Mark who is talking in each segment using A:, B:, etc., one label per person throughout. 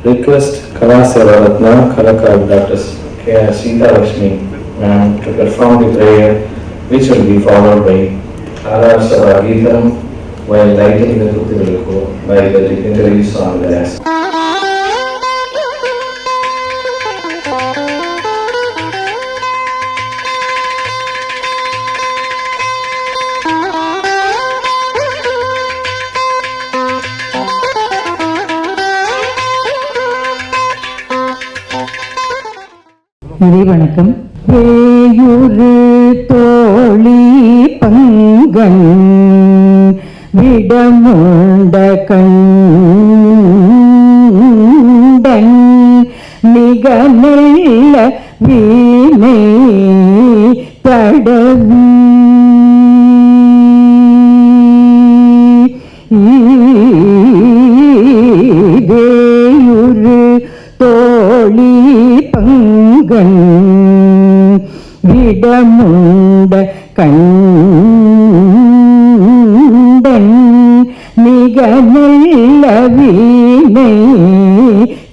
A: Request Kalaseva Ratna, Kalakar Dr. Sita Lakshmi to perform the prayer, which will be followed by Alar Savagitam while lighting the Kutiviluku by the dignitaries on the desk.
B: வணக்கம். வேயுரு தோழி பங்கன் விடமுண்ட கண்டன் மிக நல்ல வீணை தடவி வேயுரு தோழி பங்கன் விடமுண்ட கண்டன் மிக நல்ல வீணை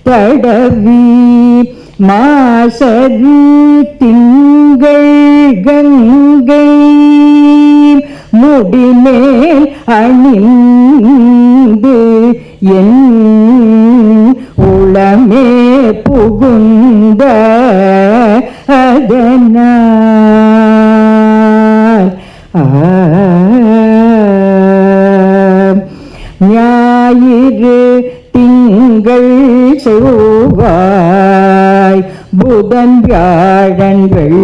B: தடவி மாசரு திங்கள் கங்கை முடிமேல் அணிந்து என் உளமே புகுந்த அதனால் ஞாயிறு திங்கள் செவ்வாய் புதன் வியாழன் வெள்ளி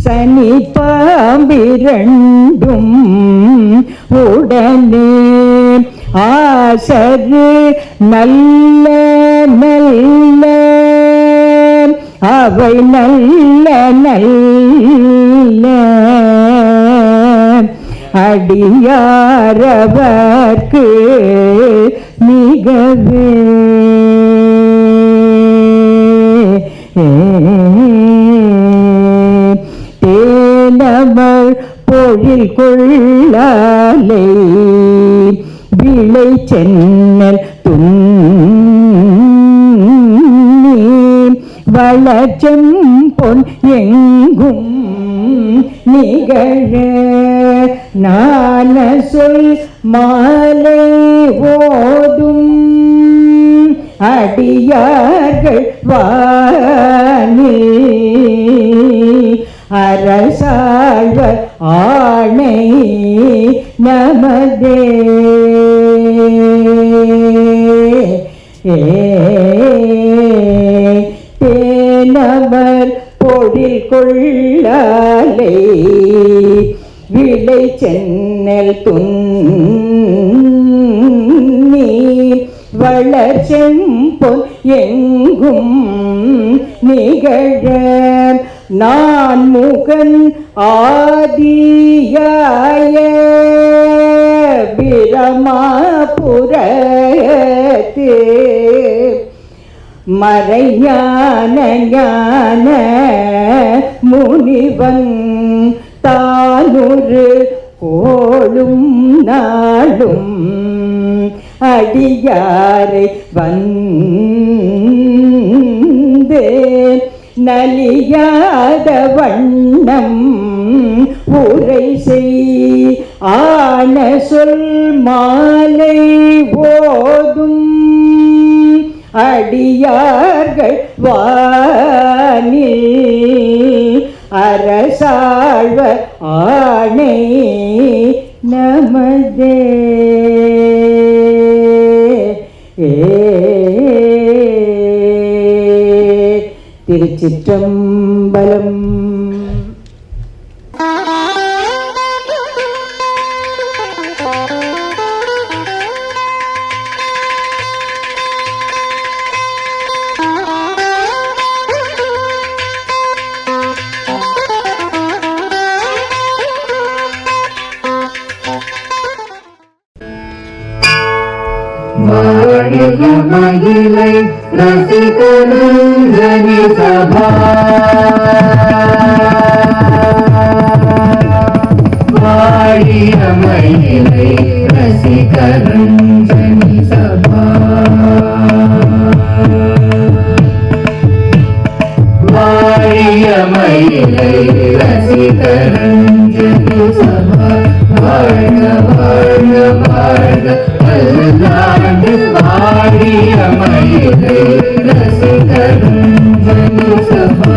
B: சனி பாம்பிரண்டும் உடனே ஆசரு நல்ல நல்ல அவை நல்ல நல்ல அடியாரவர்க்கு மிகவே தேனவர் பொழில் கொள்ளாலை விளை சென்னல் துன்னி வளச்செம் பொன் எங்கும் நிகழ நான சொல் மாலை ஓதும் அடியார்கள் வானில் அரசாழ்வர் ஆணை நமதே. தேனவர் பொழில் கொள்ளாலை விளை சென்னல் துன்னி வளர்ச்செம்பொன் எங்கும் நிகழ நான் முகன் ஆதியாய பிரமாபுரத்து மறைஞான ஞான முனிவன் தானுரு கோளும் நாளும் அடியாரை வந்து நலியாத வண்ணம் உரை செய் ஆன சொல் மாலை ஓதும் அடியார்கள் வானில் அரசாழ்வ ஆணை நமதே. திருச்சிற்றம்பலம்.
C: மகிழை ரசிகரஞ்சனி சபா வாழிய மகிழை ரசிகரஞ்சனி சபா வாழிய மகிழை ரசிகரஞ்சனி சபா வாழ்க வாழ்க வாழ்க பல்லாண்டு வாழிய மயிலை ரசிகரஞ்சனி சபா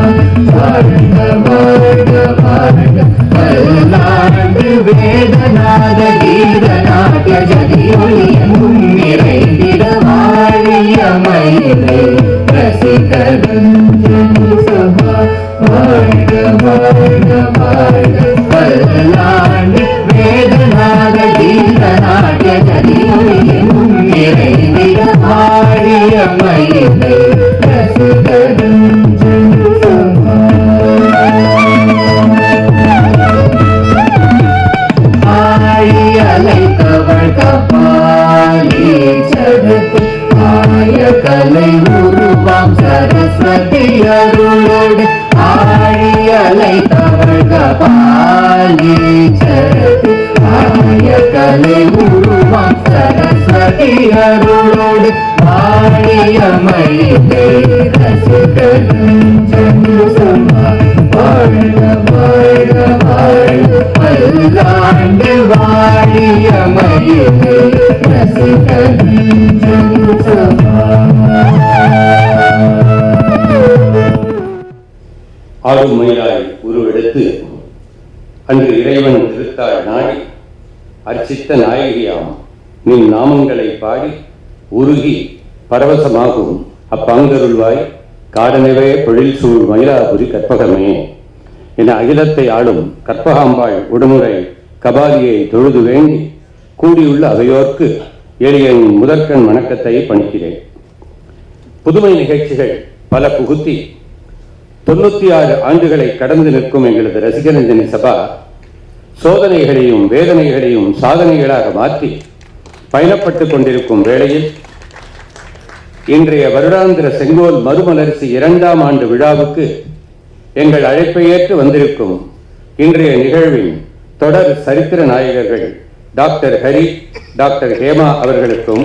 C: வாழ்க வாழ்க வாழ்க பல்லாண்டு வேதநாத கீதநாட்டிய ஜதியொலியெங்கும் நிறைந்திட வாழிய மயிலை ரசிகரஞ்சனி சபா வாழ்க வாழ்க வாழ்க பல்லாண்டு வேதநாத கீதநாட்டிய ஜதியொலியெங்கும் நிறைந்திட வாழிய மயிலை ரசிகரஞ்சனி சபா அலைத்தவள் கபாலி சடத்து ஆய கலை உருவாம் சரஸ்வதி அருளோடு ஆழி அலைத்தவள் கபாலி சடத்து ஆய கலை உருவாம் சரஸ்வதி அருளோடு ஆழிய மயிலை ரசிகரஞ்சனி சபா வாழ்க வாழ்க வாழ்க பல்லாண்டு வாழிய மயிலை ரசிகரஞ்சனி சபா.
D: ஆளுமையாய் உருவெடுத்து அன்று இறைவன் திருத்தாள் நாடி அர்ச்சித்த நாயகியாம் நின் நாமங்களை பாடி உருகி பரவசமாகும் அப்பாங்கருள்வாய் காடனவே பொழில் சூழ் மயிலாபுரி கற்பகமே என அகிலத்தை ஆளும் கற்பகாம்பாள் உடமுறை கபாலியை தொழுது வேண்டி கூடியுள்ள அவையோர்க்கு எளியன் முதற்கண் வணக்கத்தை பணிக்கிறேன். புதுமை நிகழ்ச்சிகள் பல புகுத்தி 96 ஆண்டுகளை கடந்து நிற்கும் எங்களது ரசிகரஞ்சனி சபா சோதனைகளையும் வேதனைகளையும் சாதனைகளாக மாற்றி பயணப்பட்டு கொண்டிருக்கும் வேளையில் இன்றைய வருடாந்திர செங்கோல் மறுமலர்ச்சி 2ஆம் ஆண்டு விழாவுக்கு எங்கள் அழைப்பை ஏற்று வந்திருக்கும் இன்றைய நிகழ்வின் தொடர் சரித்திர நாயகர்கள் டாக்டர் ஹரி, டாக்டர் ஹேமா அவர்களுக்கும்,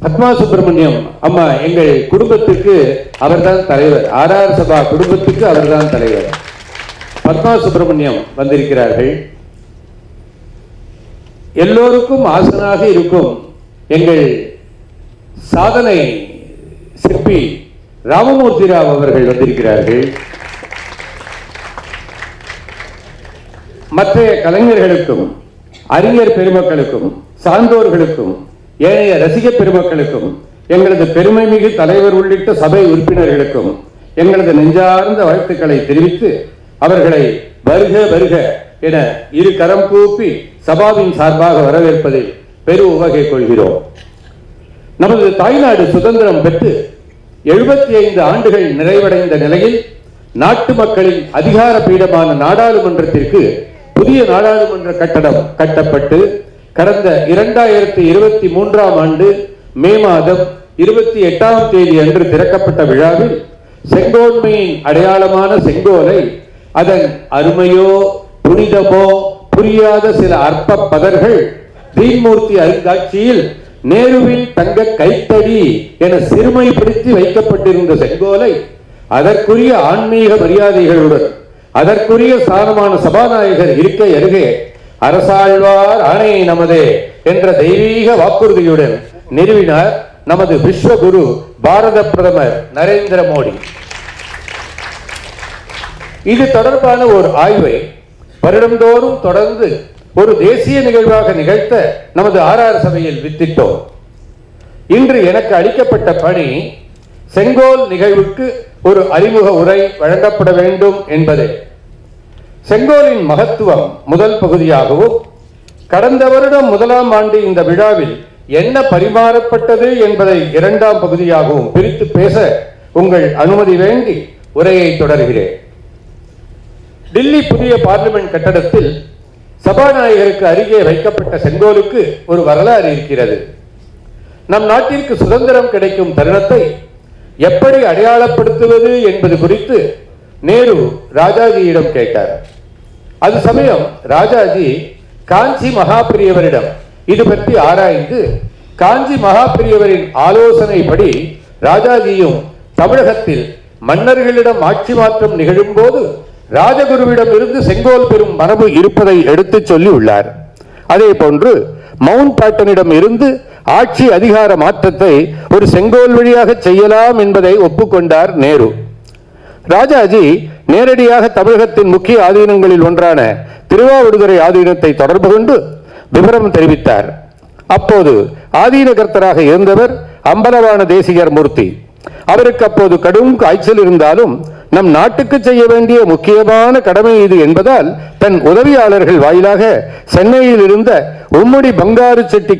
D: பத்மா சுப்பிரமணியம் அம்மா எங்கள் குடும்பத்துக்கு அவர்தான் தலைவர், ஆர்ஆர் சபா குடும்பத்துக்கு அவர்தான் தலைவர். பத்மா சுப்பிரமணியம் வந்திருக்கிறார்கள். எல்லோருக்கும் ஆசனாக இருக்கும் எங்கள் சாதனை சிற்பி ராமமூர்த்தி ராவ் அவர்கள் வந்திருக்கிறார்கள். மற்ற கலைஞர்களுக்கும் அறிஞர் பெருமக்களுக்கும் சான்றோர்களுக்கும் ஏனைய ரசிக பெருமக்களுக்கும் எங்களது பெருமை மிகு தலைவர் உள்ளிட்ட சபை உறுப்பினர்களுக்கும் எங்களது நெஞ்சார்ந்த வாழ்த்துக்களை தெரிவித்து அவர்களை வருக வருக என இரு கரம் கூப்பி சபாவின் சார்பாக வரவேற்பதில் பெரு உவகை கொள்கிறோம். நமது தாய்நாடு சுதந்திரம் பெற்று 75 ஆண்டுகள் நிறைவடைந்த நிலையில் நாட்டு மக்களின் அதிகார பீடமான நாடாளுமன்றத்திற்கு புதிய நாடாளுமன்ற கட்டடம் கட்டப்பட்டு கடந்த 2023ஆம் ஆண்டு மே மாதம் 28ஆம் தேதி அன்று திறக்கப்பட்ட விழாவில் செங்கோன்மையின் அடையாளமான செங்கோலை அதன் அருமையோ புனிதமோ புரியாத சில அற்ப பதர்கள் தீன்மூர்த்தி அருங்காட்சியில் நேருவின் தங்க கைத்தடி என சிறுமைப்படுத்தி வைக்கப்பட்டிருந்த செங்கோலை அதற்குரிய ஆன்மீக மரியாதைகளுடன் அதற்குரிய ஸ்தானமான சபாநாயகர் இருக்கை அருகே அரசாழ்வார் ஆணை நமதே என்ற தெய்வீக வாக்குறுதியுடன் நிறுவினார் நமது விஸ்வகுரு பாரத பிரதமர் நரேந்திர மோடி. இது தொடர்பான ஒரு ஆய்வை வருடந்தோறும் தொடர்ந்து ஒரு தேசிய நிகழ்வாக நிகழ்த்த நமது RR சபையில் வித்திட்டோம். இன்று எனக்கு அளிக்கப்பட்ட பணி செங்கோல் நிகழ்வுக்கு ஒரு அறிமுக உரை வழங்கப்பட வேண்டும் என்பதே. செங்கோலின் மகத்துவம் முதல் பகுதியாகவும் கடந்த வருடம் 1ஆம் ஆண்டு இந்த விழாவில் என்ன பரிமாறப்பட்டது என்பதை 2ஆம் பகுதியாகவும் பிரித்து பேச உங்கள் அனுமதி வேண்டி உரையை தொடர்கிறேன். டில்லி புதிய பார்லிமெண்ட் கட்டடத்தில் சபாநாயகருக்கு அருகே வைக்கப்பட்ட செங்கோலுக்கு ஒரு வரலாறு இருக்கிறது. நம் நாட்டிற்கு சுதந்திரம் கிடைக்கும் தருணத்தை எப்படி அடையாளப்படுத்துவது என்பது குறித்து நேரு ராஜாஜியிடம் கேட்டார். அது சமயம் ராஜாஜி காஞ்சி மகாபிரியவரிடம் இது பற்றி ஆராய்ந்து காஞ்சி மகாபிரியவரின் ஆலோசனைப்படி ராஜாஜியும் தமிழகத்தில் மன்னர்களிடம் ஆட்சி மாற்றம் நிகழும் போது ராஜகுருவிடம் இருந்து செங்கோல் பெறும் மரபு இருப்பதை எடுத்துச் சொல்லி உள்ளார். அதே போன்று மவுண்ட் பேட்டனிடம் இருந்து ஆட்சி அதிகார மாற்றத்தை ஒரு செங்கோல் வழியாக செய்யலாம் என்பதை ஒப்புக்கொண்டார் நேரு. ராஜாஜி நேரடியாக தமிழகத்தின் முக்கிய ஆதீனங்களில் ஒன்றான திருவாவடுதுறை ஆதீனத்தை தொடர்பு கொண்டு விவரம் தெரிவித்தார். அப்போது ஆதீனகர்த்தராக இருந்தவர் அம்பலவான தேசிகர் மூர்த்தி. அவருக்கு அப்போது கடும் காய்ச்சல் இருந்தாலும் நம் நாட்டுக்கு செய்ய வேண்டிய முக்கியமான கடமை இது என்பதால் தன் உதவியாளர்கள் வாயிலாக சென்னையில் இருந்த உம்முடி பங்காரு செட்டி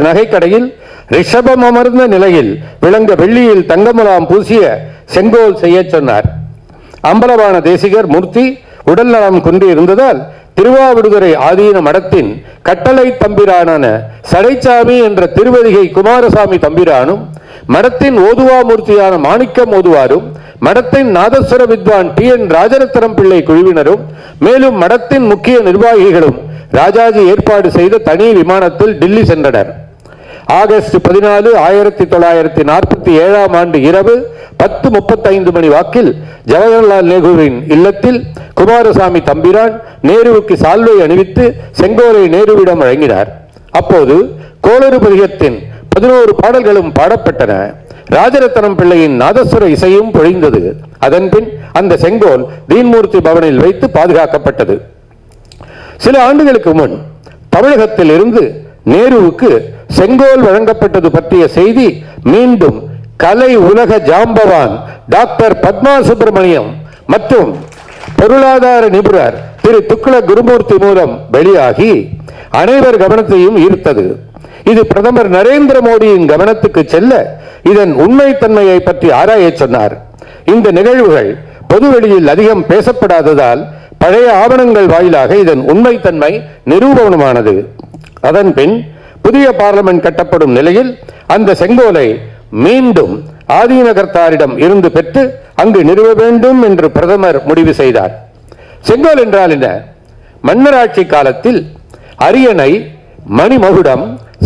D: நகைக்கடையில் ரிஷபம் அமர்ந்த நிலையில் விளங்க வெள்ளியில் தங்கமுலாம் பூசிய செங்கோல் செய்ய சொன்னார். அம்பலவான தேசிகர் மூர்த்தி உடல் நலம் குன்றி இருந்ததால் திருவாவடுதுறை ஆதீன மடத்தின் கட்டளை தம்பிரானான சடைச்சாமி என்ற திருவதிகை குமாரசாமி தம்பிரானும் மடத்தின் ஓதுவா மூர்த்தியான மாணிக்கம் ஓதுவாரும் மடத்தின் நாதஸ்வர வித்வான் TN ராஜரத்னம் பிள்ளை குழுவினரும் மேலும் மடத்தின் முக்கிய நிர்வாகிகளும் ராஜாஜி ஏற்பாடு செய்த தனி விமானத்தில் டில்லி சென்றனர். ஆகஸ்ட் 14, 1947ஆம் ஆண்டு இரவு 10:35 மணி வாக்கில் ஜவஹர்லால் நேருவின் இல்லத்தில் குமாரசாமி தம்பிரான் நேருவுக்கு சால்வை அணிவித்து செங்கோலை நேருவிடம் வழங்கினார். அப்போது கோளறு பதிகத்தின் 11 பாடல்களும் பாடப்பட்டன. ராஜரத்னம் பிள்ளையின் நாதஸ்வர இசையும் பொழிந்தது. அதன்பின் அந்த செங்கோல் தீன்மூர்த்தி பவனில் வைத்து பாதுகாக்கப்பட்டது. சில ஆண்டுகளுக்கு முன் தமிழகத்தில் இருந்து நேருவுக்கு செங்கோல் வழங்கப்பட்டது பற்றிய செய்தி மீண்டும் கலை உலக ஜாம்பவான் டாக்டர் பத்மா சுப்பிரமணியம் மற்றும் பொருளாதார நிபுணர் திரு துக்ள குருமூர்த்தி மூலம் வெளியாகி அனைவர் கவனத்தையும் ஈர்த்தது. இது பிரதமர் நரேந்திர மோடியின் கவனத்துக்கு செல்ல இதன் உண்மைத்தன்மையை பற்றி ஆராய சொன்னார். இந்த நிகழ்வுகள் பொதுவெளியில் அதிகம் பேசப்படாததால் பழைய ஆவணங்கள் வாயிலாக இதன் உண்மைத்தன்மை நிரூபணமானது. அதன் பின் புதிய பார்லிமெண்ட் கட்டப்படும் நிலையில் அந்த செங்கோலை மீண்டும் ஆதீனகர்த்தாரிடம் இருந்து பெற்று அங்கு நிறுவ வேண்டும் என்று பிரதமர் முடிவு செய்தார். செங்கோல் என்றால் என்ன? மன்னராட்சி காலத்தில் அரியணை, மணிமகுடம்,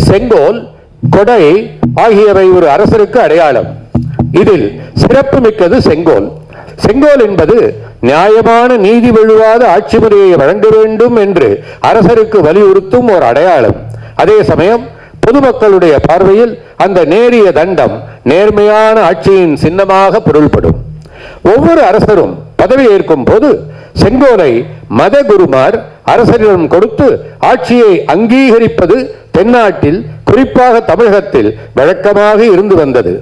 D: செங்கோல், கொடை ஆகியவை ஒரு அரசருக்கு அடையாளம். இதில் சிறப்பு மிக்கது செங்கோல். செங்கோல் என்பது நியாயமான நீதி வழுவாத ஆட்சி முறையை வழங்க வேண்டும் என்று அரசருக்கு வலியுறுத்தும் ஒரு அடையாளம். அதே சமயம் பொதுமக்களுடைய பார்வையில் அந்த நேரிய தண்டம் நேர்மையான ஆட்சியின் சின்னமாக பொருள்படும். ஒவ்வொரு அரசரும் பதவி ஏற்கும் போது செங்கோலை மத குருமார் அரசரிடம் கொடுத்து ஆட்சியை அங்கீகரிப்பது தென்னாட்டில் குறிப்பாக தமிழகத்தில் வழக்கமாக இருந்து வந்தது.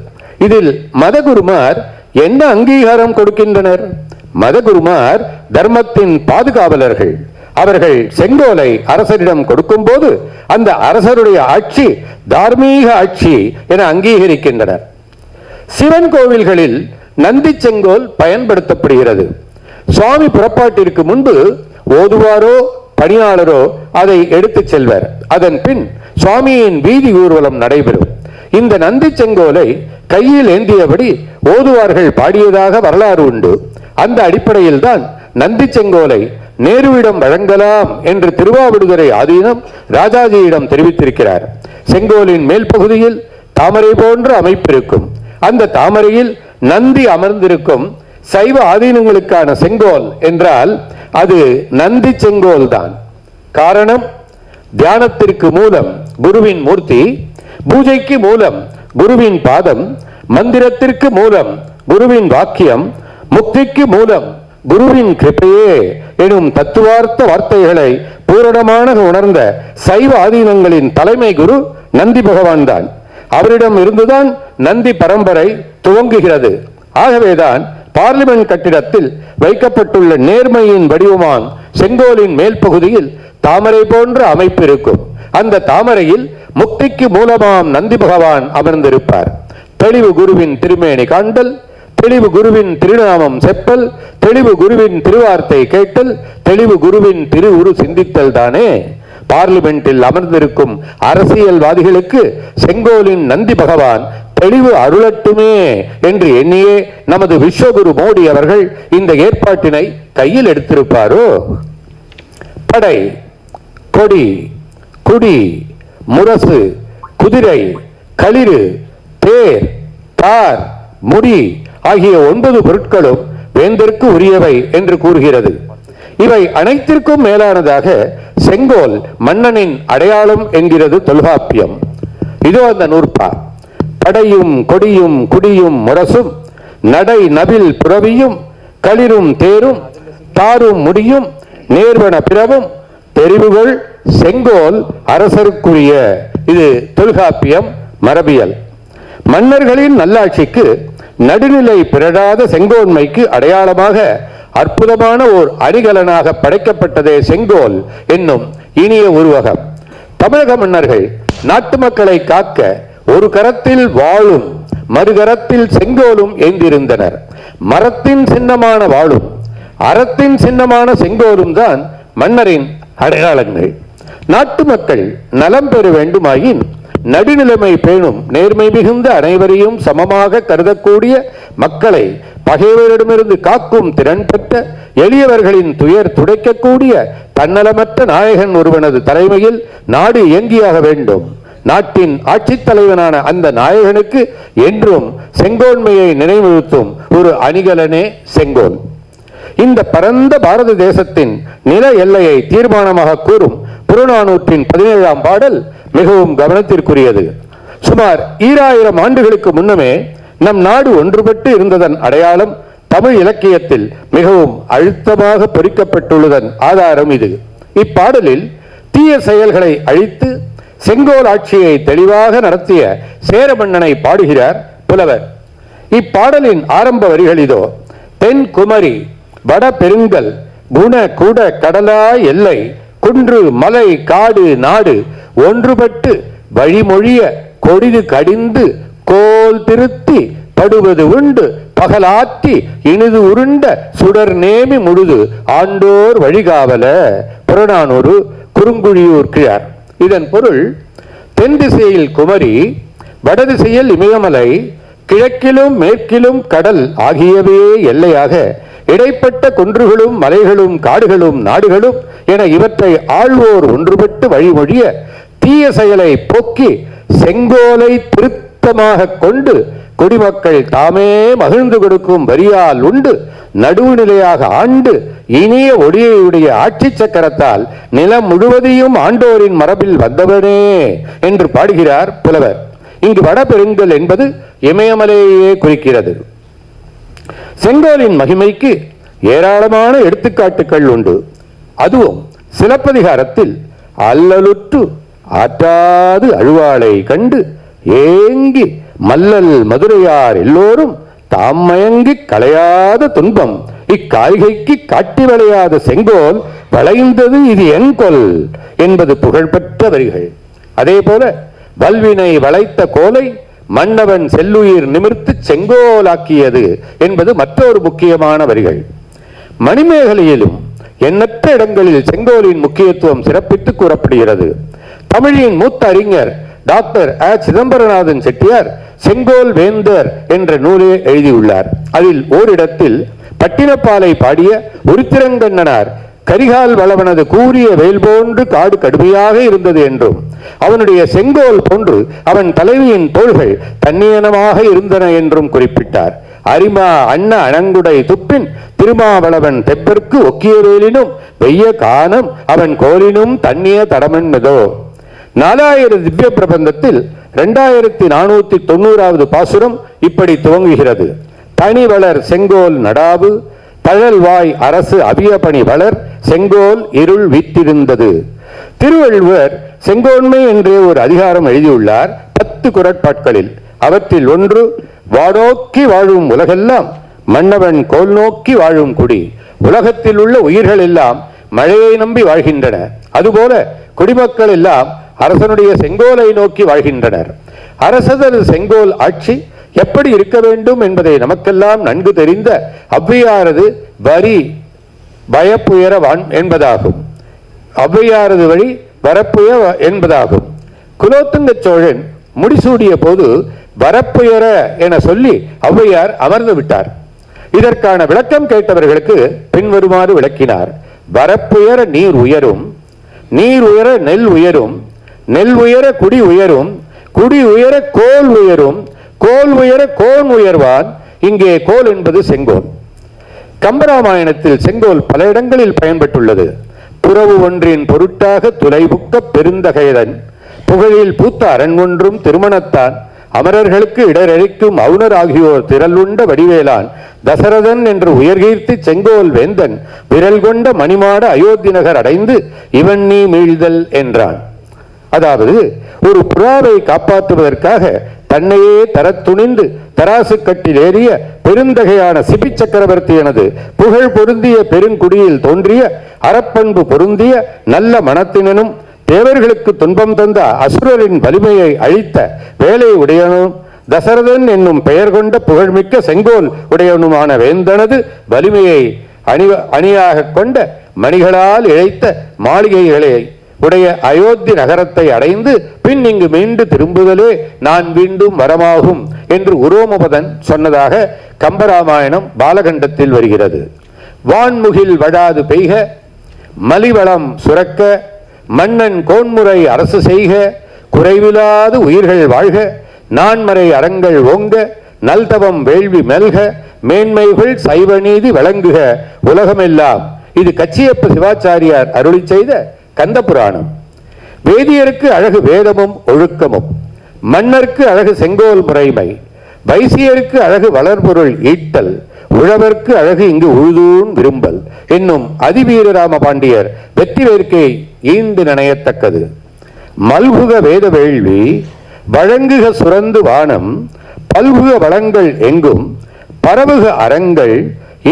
D: இதில் மதகுருமார் என்ன அங்கீகாரம் கொடுக்கின்றனர்? மதகுருமார் தர்மத்தின் பாதுகாவலர்கள். அவர்கள் செங்கோலை அரசரிடம் கொடுக்கும் போது அந்த அரசருடைய ஆட்சி தார்மீக ஆட்சி என அங்கீகரிக்கின்றனர். சிவன் கோவில்களில் நந்தி செங்கோல் பயன்படுத்தப்படுகிறது. சுவாமி புறப்பாட்டிற்கு முன்பு ஓதுவாரோ பணியாளரோ அதை எடுத்துச் செல்வர். அதன் பின் சுவாமியின் வீதி ஊர்வலம் நடைபெறும். இந்த நந்தி செங்கோலை கையில் ஏந்தியபடி ஓதுவார்கள் பாடியதாக வரலாறு உண்டு. அந்த அடிப்படையில் தான் நந்தி செங்கோலை நேருவிடம் வழங்கலாம் என்று திருவாவடுதுறை ஆதீனம் ராஜாஜியிடம் தெரிவித்திருக்கிறார். செங்கோலின் மேல் பகுதியில் தாமரை போன்ற அமைப்பு இருக்கும். அந்த தாமரையில் நந்தி அமர்ந்திருக்கும். சைவ ஆதீனங்களுக்கான செங்கோல் என்றால் அது நந்தி செங்கோல் தான். காரணம், தியானத்திற்கு மூலம் குருவின் மூர்த்தி, பூஜைக்கு மூலம் குருவின் பாதம், மந்திரத்திற்கு மூலம் குருவின் வாக்கியம், முக்திக்கு மூலம் குருவின் கிருபையே எனும் தத்துவார்த்த வார்த்தைகளை பூரணமாக உணர்ந்த சைவ ஆதீனங்களின் தலைமை குரு நந்தி பகவான் தான். அவரிடம் இருந்துதான் நந்தி பரம்பரை துவங்குகிறது. ஆகவேதான் பார்லிமெண்ட் கட்டிடத்தில் வைக்கப்பட்டுள்ள நேர்மையின் வடிவமான் செங்கோலின் மேல் பகுதியில் தாமரை போன்ற அமைப்பு இருக்கும். அந்த தாமரையில் முக்திக்கு மூலமாம் நந்தி பகவான் அமர்ந்திருப்பார். தெளிவு குருவின் திருமேனி காண்டல், தெளிவு குருவின் திருநாமம் செப்பல், தெளிவு குருவின் திருவார்த்தை கேட்டல், தெளிவு குருவின் திருவுரு சிந்தித்தல் தானே. பார்லிமெண்டில் அமர்ந்திருக்கும் அரசியல்வாதிகளுக்கு செங்கோலின் நந்தி பகவான் தெளிவு அருளட்டுமே என்று எண்ணியே நமது விஸ்வகுரு மோடி அவர்கள் இந்த ஏற்பாட்டினை கையில் எடுத்திருப்பாரோ? படை, கொடி, குடி, முரசு, குதிரை, களிறு, தேர், தார், முடி ஆகிய 9 பொருட்களும் வேந்தருக்கு உரியவை என்று கூறுகிறது. இவை அனைத்திற்கும் மேலானதாக செங்கோல் மன்னனின் அடையாளம் என்கிறது தொல்காப்பியம். இதோ அந்த நூற்பா. படையும் கொடியும் குடியும் முரசும், நடை நவில் புறவியும், களிரும் தேரும், தாரும் முடியும், நேர்வன பிறவும், தெரிவுகள் செங்கோல் அரசருக்குரிய. இது தொல்காப்பியம் மரபியல். மன்னர்களின் நல்லாட்சிக்கு நடுநிலை பிறடாத செங்கோன்மைக்கு அடையாளமாக அற்புதமான ஓர் அணிகலனாக படைக்கப்பட்டதே செங்கோல் என்னும் இனிய உருவகம். தமிழக மன்னர்கள் நாட்டு மக்களை காக்க ஒரு கரத்தில் வாளும் மறுகரத்தில் செங்கோலும் ஏந்திருந்தனர். மரத்தின் சின்னமான வாளும் அறத்தின் சின்னமான செங்கோலும் தான் மன்னரின் அடையாளங்கள். நாட்டு மக்கள் நலம் பெற வேண்டுமாயின் நடுநிலைமை பேணும் நேர்மை மிகுந்த அனைவரையும் சமமாக கருதக்கூடிய மக்களை பகைவரிடமிருந்து காக்கும் திறன் பெற்ற எளியவர்களின் துயர் துடைக்கக்கூடிய தன்னலமற்ற நாயகன் ஒருவனது தலைமையில் நாடு இயங்கியாக வேண்டும். நாட்டின் ஆட்சித் தலைவனான அந்த நாயகனுக்கு என்றும் செங்கோன்மையை நினைவுறுத்தும் ஒரு அணிகலனே செங்கோல். இந்த பரந்த பாரத தேசத்தின் நில எல்லையை தீர்மானமாக கூறும் புறநானூற்றின் 17ஆம் பாடல் மிகவும் கவனத்திற்குரியது. சுமார் 2000 ஆண்டுகளுக்கு முன்னமே நம் நாடு ஒன்றுபட்டு இருந்ததன் அடையாளம் தமிழ் இலக்கியத்தில் மிகவும் அழுத்தமாக பொறிக்கப்பட்டுள்ளதன் ஆதாரம் இது. இப்பாடலில் தீய செயல்களை அழித்து செங்கோல் ஆட்சியை தெளிவாக நடத்திய சேர மன்னனை பாடுகிறார் புலவர். இப்பாடலின் ஆரம்ப வரிகள் இதோ. தென் குமரி வட பெருங்கல் குண குட கடலா எல்லை குன்று மலை காடு நாடு ஒன்றுபட்டு வழிமொழிய கொடிது கடிந்து கோல் திருத்தி படுவது உண்டு பகலாற்றி இனிது உருண்ட சுடர் நேமி முழுது ஆண்டோர் வழிகாவல. புறநானூறு குறுங்குழியூர் கிழார். இதன் பொருள், தென் திசையில் குமரி, வடதிசையில் இமயமலை, கிழக்கிலும் மேற்கிலும் கடல் ஆகியவே எல்லையாக இடைப்பட்ட குன்றுகளும் மலைகளும் காடுகளும் நாடுகளும் என இவற்றை ஆள்வோர் ஒன்றுபட்டு வழிமொழிய தீய செயலை போக்கி செங்கோலை திருத்தமாக கொண்டு குடிமக்கள் தாமே மகிழ்ந்து கொடுக்கும் வரியால் உண்டு நடுவுநிலையாக ஆண்டு இனிய ஒளியுடைய ஆட்சி சக்கரத்தால் நிலம் முழுவதையும் ஆண்டோரின் மரபில் வந்தவனே என்று பாடுகிறார் புலவர். இங்கு வடபெருங்கல் என்பது இமயமலையே குறிக்கிறது. செங்கோலின் மகிமைக்கு ஏராளமான எடுத்துக்காட்டுகள் உண்டு. அதுவும் சிலப்பதிகாரத்தில் அல்லலுற்று ஆற்றாது அழுவாளை கண்டு ஏங்கி மல்லல் மதுரையார் எல்லோரும் தாம் மயங்கி களையாத துன்பம் இக்காய்கைக்கு காட்டி விளையாத செங்கோல் வளைந்தது இது என்கொல் என்பது புகழ்பெற்ற வரிகள். அதே போல வல்வினை வளைத்த கோலை மன்னவன் செல்லுயிர் நிமிர்த்து செங்கோலாக்கியது என்பது மற்றொரு முக்கியமான வரிகள். மணிமேகலையிலும் எண்ணற்ற இடங்களில் செங்கோலின் முக்கியத்துவம் சிறப்பித்து கூறப்படுகிறது. தமிழின் மூத்த அறிஞர் டாக்டர் சிதம்பரநாதன் செட்டியார் செங்கோல் வேந்தர் என்ற நூலை எழுதியுள்ளார். அதில் ஓரிடத்தில் பட்டினப்பாலை பாடிய உருத்திரங்கண்ணனார் கரிகால் வளவனது கூறிய வேல் போன்று காடு கடுமையாக இருந்தது என்றும் அவனுடைய செங்கோல் போன்று அவன் தலைவியின் தோள்கள் தன்னியனமாக இருந்தன என்றும் குறிப்பிட்டார். அரிமா அண்ண அணங்குடை துப்பின் திருமாவளவன் தெப்பற்கு ஒக்கிய வேலினும் வெய்ய கானம் அவன் கோலினும் தண்ணிய தடமன்மதோ. 4000 திவ்ய பிரபந்தத்தில் 2490வது பாசுரம் இப்படி துவங்குகிறது. தனிவளர் செங்கோல் நடாவு தழல்வாய் அரசு அவியபணி வளர் செங்கோல் இருள் வீற்றிருந்தது. திருவள்ளுவர் செங்கோன்மை என்றே ஒரு அதிகாரம் எழுதியுள்ளார் 10 குறட்பாட்களில். அவற்றில் ஒன்று, வானோக்கி வாழும் உலகெல்லாம் மன்னவன் கோல் நோக்கி வாழும் குடி. உலகத்தில் உள்ள உயிர்கள் எல்லாம் மழையை நம்பி வாழ்கின்றன. அதுபோல குடிமக்கள் எல்லாம் அரசனுடைய செங்கோலை நோக்கி வாழ்கின்றனர். அரசதது செங்கோல் ஆட்சி எப்படி இருக்க வேண்டும் என்பதை நமக்கெல்லாம் நன்கு தெரிந்த ஔவையாரது வரி பயப்புயர என்பதாகும். ஔவையாரது வழி வரப்புய என்பதாகும். குலோத்துங்க சோழன் முடிசூடிய போது வரப்புயர என சொல்லி ஔவையார் அமர்ந்து விட்டார். இதற்கான விளக்கம் கேட்டவர்களுக்கு பின்வருமாறு விளக்கினார். வரப்புயர நீர் உயரும், நீர் உயர நெல் உயரும், நெல் உயர குடி உயரும், குடி உயர கோல் உயரும், கோல் உயர கோன் உயர்வான். இங்கே கோல் என்பது செங்கோல். கம்பராமாயணத்தில் செங்கோல் பல இடங்களில் பயன்பட்டுள்ளது. புறவு ஒன்றின் பொருட்டாக துளைபுக்க பெருந்தகையதன் புகழில் பூத்த அரண் ஒன்றும் திருமணத்தான் அமரர்களுக்கு இடரழிக்கும் அவுணர் ஆகியோர் திரள் உண்ட வடிவேலான் தசரதன் என்று உயர்கீர்த்தி செங்கோல் வேந்தன் விரல் கொண்ட மணிமாட அயோத்தி நகர் அடைந்து இவன் நீ மீழ்தல் என்றான். அதாவது ஒரு புறாவை காப்பாற்றுவதற்காக தன்னையே தரத்துணிந்து தராசு கட்டில் ஏறிய பெருந்தகையான சிபி சக்கரவர்த்தியனது புகழ் பொருந்திய பெருங்குடியில் தோன்றிய அறப்பண்பு பொருந்திய நல்ல மனத்தினும் தேவர்களுக்கு துன்பம் தந்த அசுரரின் வலிமையை அழித்த வேலை உடையனும் தசரதன் என்னும் பெயர் கொண்ட புகழ்மிக்க செங்கோல் உடையனுமான வேந்தனது வலிமையை அணியாக கொண்ட மணிகளால் இழைத்த மாளிகைகளை உடைய அயோத்தி நகரத்தை அடைந்து பின் இங்கு மீண்டு திரும்புதலே நான் மீண்டும் வரமாகும் என்று உரோமபதன் சொன்னதாக கம்பராமாயணம் பாலகண்டத்தில் வருகிறது. வான்முகில் வடாது பெய்க, மலிவளம் சுரக்க, மன்னன் கோன்முறை அரசு செய்க, குறைவிலாது உயிர்கள் வாழ்க, நான்மறை அறங்கள் ஓங்க, நல்தவம் வேள்வி மெல்க, மேன்மைகள் சைவநீதி வழங்குக உலகமெல்லாம். இது கச்சியப்ப சிவாச்சாரியார் அருளி செய்த கந்த புராணம். வேதியருக்கு அழகு வேதமும் ஒழுக்கமும், மன்னருக்கு அழகு செங்கோல் முறைமை, வைசியருக்கு அழகு வளர்பொருள் ஈட்டல், உழவர்க்கு அழகு இங்கு உழுதூன் விரும்பல் என்னும் அதிவீரராம பாண்டியர் வெற்றி வேர்க்கை ஈண்டு நினையத்தக்கது. மல்புக வேத வேள்வி வழங்குக சுரந்து வானம், பல்புக வளங்கள் எங்கும் பரவுக அறங்கள்,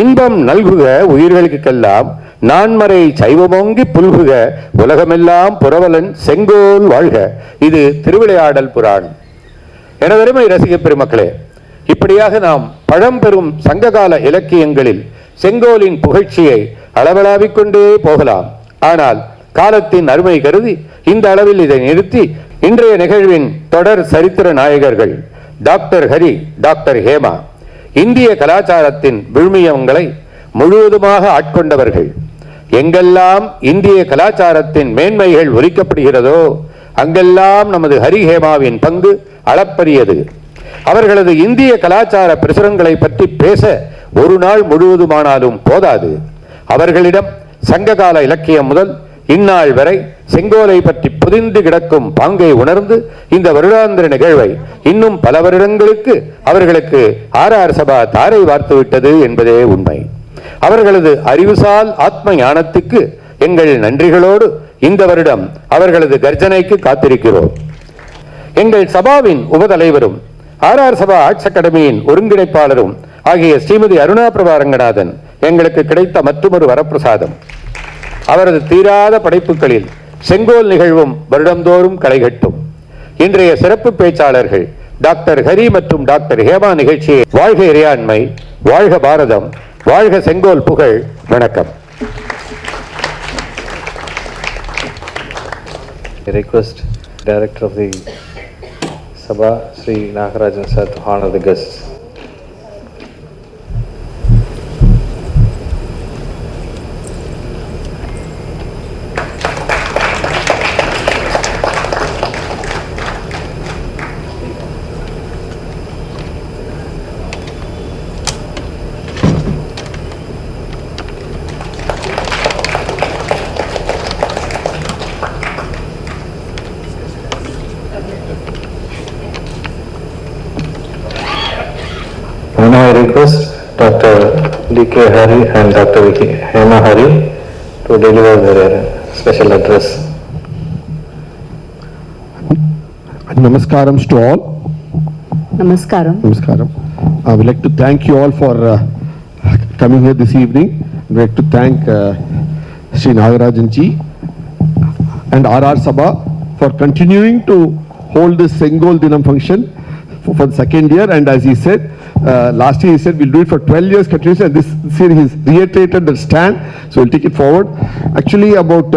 D: இன்பம் நல்குக உயிர்களுக்கெல்லாம், நான்மறை சைவமோங்கி புல்குக உலகமெல்லாம் புரவலன் செங்கோல் வாழ்க. இது திருவிளையாடல் புராணம். எனதருமை ரசிக பெருமக்களே, இப்படியாக நாம் பழம்பெரும் சங்ககால இலக்கியங்களில் செங்கோலின் புகழ்ச்சியை அளவலாவிக் கொண்டே போகலாம். ஆனால் காலத்தின் அருமை கருதி இந்த அளவில் இதை நிறுத்தி இன்றைய நிகழ்வின் தொடர் சரித்திர நாயகர்கள் டாக்டர் ஹரி, டாக்டர் ஹேமா இந்திய கலாச்சாரத்தின் விழுமியங்களை முழுவதுமாக ஆட்கொண்டவர்கள். எங்கெல்லாம் இந்திய கலாச்சாரத்தின் மேன்மைகள் ஒலிக்கப்படுகிறதோ அங்கெல்லாம் நமது ஹரிஹேமாவின் பங்கு அளப்பரியது. அவர்களது இந்திய கலாச்சார பிரசுரங்களை பற்றி பேச ஒரு நாள் முழுவதுமானாலும் போதாது. அவர்களிடம் சங்ககால இலக்கியம் முதல் இந்நாள் வரை செங்கோலை பற்றி பொதிந்து கிடக்கும் பாங்கை உணர்ந்து இந்த வருடாந்திர நிகழ்வை இன்னும் பல வருடங்களுக்கு அவர்களுக்கு ஆர் சபா தாரை வார்த்துவிட்டது என்பதே உண்மை. அவர்களது அறிவுசால் ஆத்ம ஞானத்துக்கு எங்கள் நன்றிகளோடு இந்த வருடம் அவர்களது கர்ஜனைக்கு காத்திருக்கிறோம். எங்கள் சபாவின் உபதலைவரும் ஆர் சபா ஆர்ட்ஸ் அகாடமியின் ஒருங்கிணைப்பாளரும் ஆகிய ஸ்ரீமதி அருணா பிரபா ரங்கநாதன் எங்களுக்கு கிடைத்த மற்றொரு வரப்பிரசாதம். அவரது தீராத படைப்புகளில் செங்கோல் நிகழ்வும் வருடந்தோறும் களைகட்டும். இன்றைய சிறப்பு பேச்சாளர்கள் டாக்டர் ஹரி மற்றும் டாக்டர் ஹேமா நிகழ்ச்சியை வாழ்க இறையாண்மை, வாழ்க பாரதம், வாழ்க செங்கோல் புகழ். வணக்கம்.
E: I request Director of the Sabha, Sri Nagarajan sir, to honor the guests.
A: Now I request Dr. D.K.Hari and Dr. D.K.HemaHari to deliver their special address.
F: Namaskaram to all.
B: Namaskaram.
F: Namaskaram. I would like to thank you all for coming here this evening. I would like to thank Sri Nagarajan ji and RR Sabha for continuing to hold this Sengkol Dinam function for the second year. And as he said, last year he said we'll do it for 12 years continuously, and this year he's reiterated the stand, so we'll take it forward. Actually, about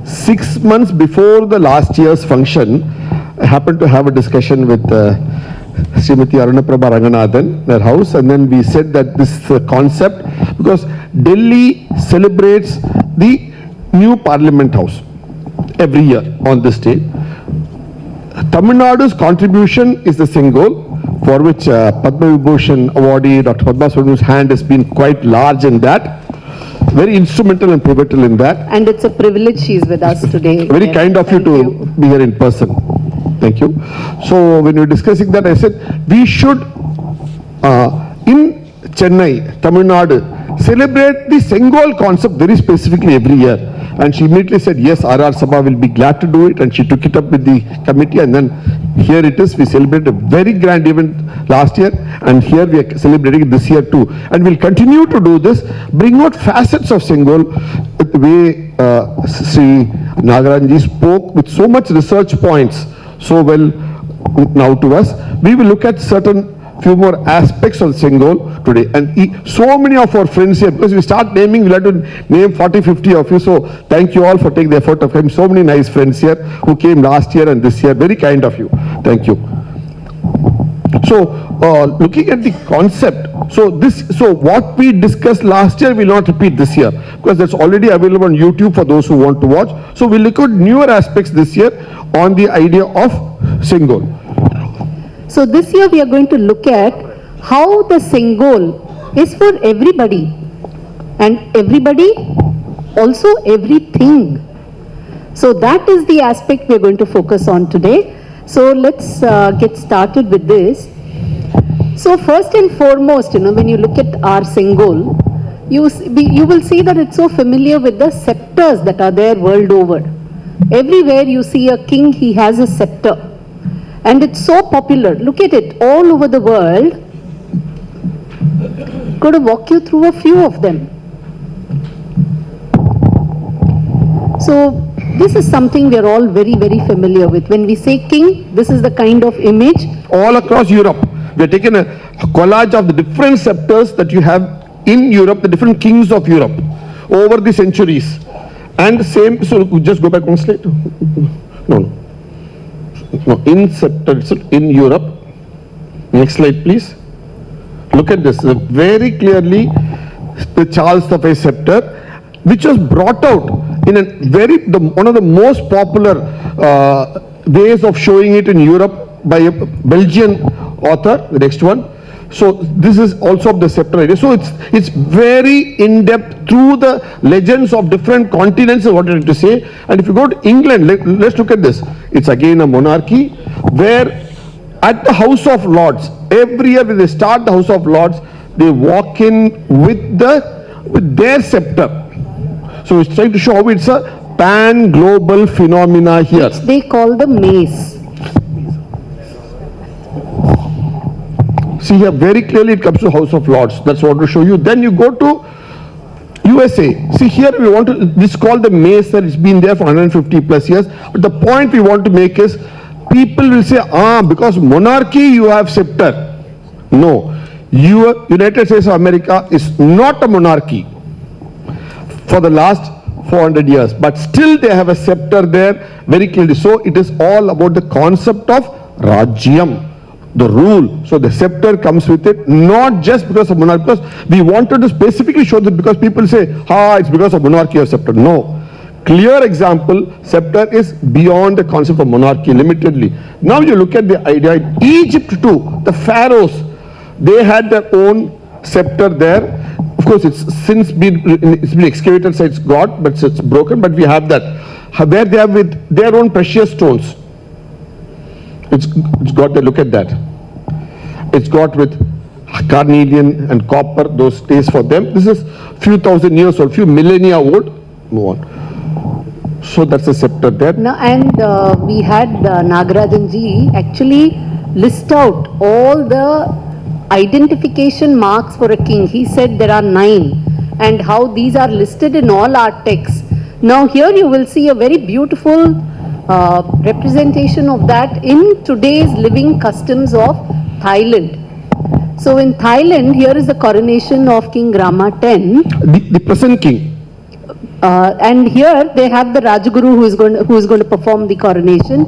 F: 6 months before the last year's function, I happened to have a discussion with Srimati Arunaprabha Ranganathan, their house, and then we said that this concept, because Delhi celebrates the new Parliament House every year on this day. Tamil Nadu's contribution is the Sengkol, for which Padma Vibhushan awardee Dr. Padma Subramanian's hand has been quite large in that, very instrumental and pivotal in that.
B: And it's a privilege she's with us today.
F: Very kind of you to be here in person. Thank you. So when we were discussing that, I said we should in Chennai, Tamil Nadu, celebrate the Sengkol concept very specifically every year. And she immediately said, yes, RR Sabha will be glad to do it. And she took it up with the committee. And then here it is. We celebrated a very grand event last year. And here we are celebrating it this year too. And we'll continue to do this, bring out facets of Sengkol, the way Sri Nagarajan spoke with so much research points so well now to us. We will look at certain few more aspects of Sengkol today, and so many of our friends here, because we start naming, we'll have to name 40-50 of you, so thank you all for taking the effort of coming. So many nice friends here who came last year and this year, very kind of you, thank you. So looking at the concept, so what we discussed last year will not repeat this year, because that's already available on YouTube for those who want to watch. So we'll look at newer aspects this year on the idea of Sengkol.
B: So this year we are going to look at how the Sengkol is for everybody, and everybody also everything. So that is the aspect we are going to focus on today. So let's get started with this. So first and foremost, when you look at our Sengkol, you will see that it's so familiar with the scepters that are there world over. Everywhere you see a king, he has a scepter. And it's so popular. Look at it all over the world. I'm going to walk you through a few of them. So this is something we're all very, very familiar with. When we say king, this is the kind of image.
F: All across Europe, we have taken a collage of the different scepters that you have in Europe, the different kings of Europe over the centuries. And same, so just go back one slide. No. No, in scepters in Europe. Next slide, please. Look at this. Very clearly, the Charles the Fifth scepter, which was brought out in one of the most popular ways of showing it in Europe by a Belgian author. The next one. So this is also of the scepter idea. So it's very in-depth through the legends of different continents is what I wanted to say. And if you go to England, let's look at this. It's again a monarchy where at the House of Lords, every year when they start the House of Lords, they walk in with their scepter. So it's trying to show how it's a pan-global phenomena here.
B: Which they call the mace.
F: See here, very clearly it comes to House of Lords. That's what to show you. Then you go to USA. See here we want to, this is called the mace that it's been there for 150 plus years. But the point we want to make is, people will say, because monarchy you have scepter. No. United States of America is not a monarchy for the last 400 years. But still they have a scepter there very clearly. So it is all about the concept of Rajyam, the rule. So the scepter comes with it, not just because of monarchy. Because we wanted to specifically show that, because people say, it's because of monarchy or scepter. No. Clear example, scepter is beyond the concept of monarchy, limitedly. Now you look at the idea, in Egypt too, the pharaohs, they had their own scepter there. Of course, it's since been excavated, so it's got, but it's broken, but we have that. Where they have with their own precious stones. It's got, look at that. It's got with carnelian and copper, those days for them. This is few thousand years old, few millennia old. Move on. So that's the scepter there.
B: Now, and we had Nagarajan ji actually list out all the identification marks for a king. He said there are 9, and how these are listed in all our texts. Now here you will see a very beautiful representation of that in today's living customs of Thailand. So in Thailand, here is the coronation of King Rama X.
F: The present king.
B: And here they have the Rajaguru who is going to perform the coronation.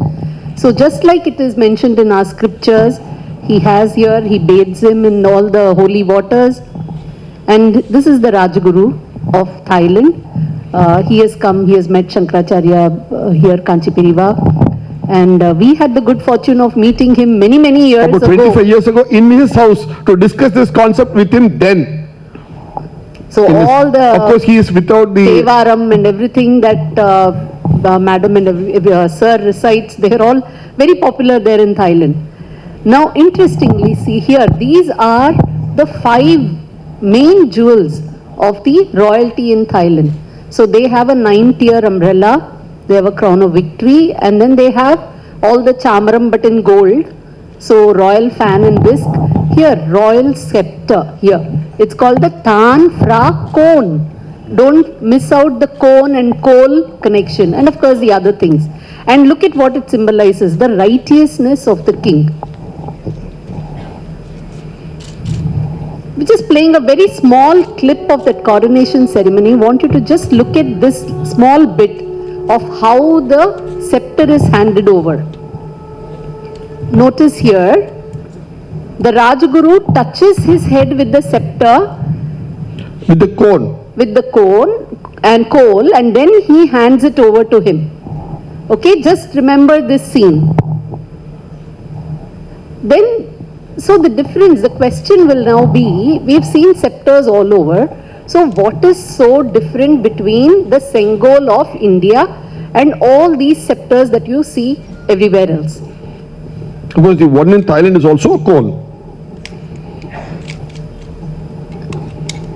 B: So just like it is mentioned in our scriptures, he has here, he bathes him in all the holy waters. And this is the Rajaguru of Thailand. He has come, he has met Shankaracharya here, Kanchipiriva. And we had the good fortune of meeting him many years ago.
F: About 25 years ago in his house to discuss this concept with him then.
B: So all the,
F: of course, he is without the
B: Tevaram and everything that madam and sir recites, they are all very popular there in Thailand. Now, interestingly, see here, these are the 5 main jewels of the royalty in Thailand. So they have a 9-tier umbrella, they have a crown of victory, and then they have all the chamaram but in gold. So royal fan and whisk. Here, royal scepter here. It's called the Tan Phra Cone. Don't miss out the cone and coal connection. And of course the other things. And look at what it symbolizes, the righteousness of the king. We're just playing a very small clip of that coronation ceremony. I want you to just look at this small bit of how the scepter is handed over. Notice here, the Rajaguru touches his head with the scepter.
F: with the cone.
B: With the cone and coal, and then he hands it over to him. Okay, just remember this scene. Then, so the difference, the question will now be, we've seen scepters all over. So what is so different between the Sengkol of India and all these scepters that you see everywhere else?
F: Because the one in Thailand is also a cone.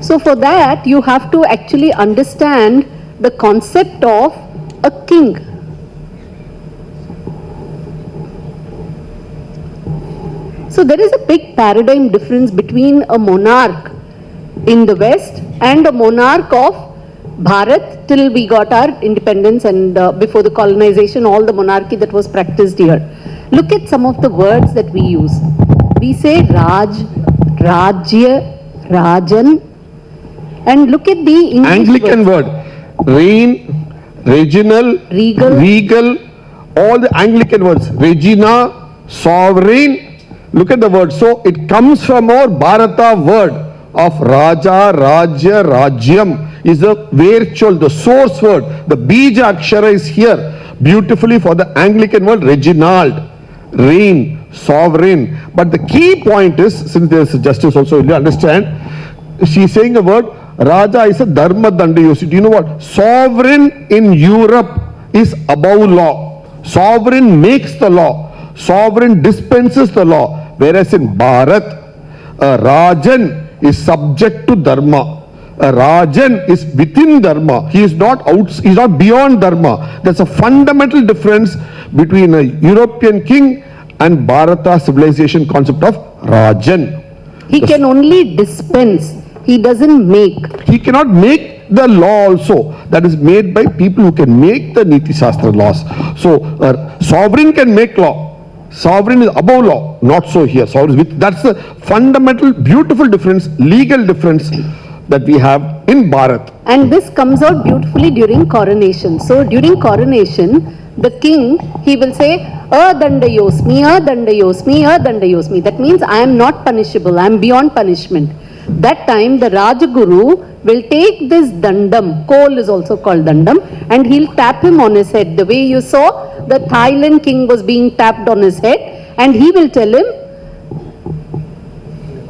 B: So for that, you have to actually understand the concept of a king. So there is a big paradigm difference between a monarch in the West and a monarch of Bharat till we got our independence, and before the colonization, all the monarchy that was practiced here. Look at some of the words that we use. We say Raj, Rajya, Rajan, and look at the English
F: Anglican word. Reign, regional, regal, all the Anglican words. Regina, sovereign. Look at the word. So it comes from our Bharata word of Raja, Rajya, Rajyam is the virtual, the source word. The Bija Akshara is here beautifully for the Anglican word Reginald, reign, sovereign. But the key point is, since there is justice also, you understand, she is saying a word, Raja is a Dharma Danda. Do you know what? Sovereign in Europe is above law. Sovereign makes the law. Sovereign dispenses the law. Whereas in Bharat, a Rajan is subject to Dharma. A Rajan is within Dharma. He is not out, he is not beyond Dharma. That's a fundamental difference between a European king and Bharata civilization concept of Rajan.
B: He can only dispense. He doesn't make.
F: He cannot make the law also, that is made by people who can make the Niti Shastra laws. So sovereign can make law. Sovereign is above law, not so here. That's the fundamental, beautiful difference, legal difference that we have in Bharat.
B: And this comes out beautifully during coronation. So during coronation, the king, he will say, Adandayosmi, Adandayosmi, Adandayosmi. That means I am not punishable, I am beyond punishment. That time the Rajaguru will take this dandam, coal is also called dandam, and he'll tap him on his head. The way you saw the Thailand king was being tapped on his head, and he will tell him,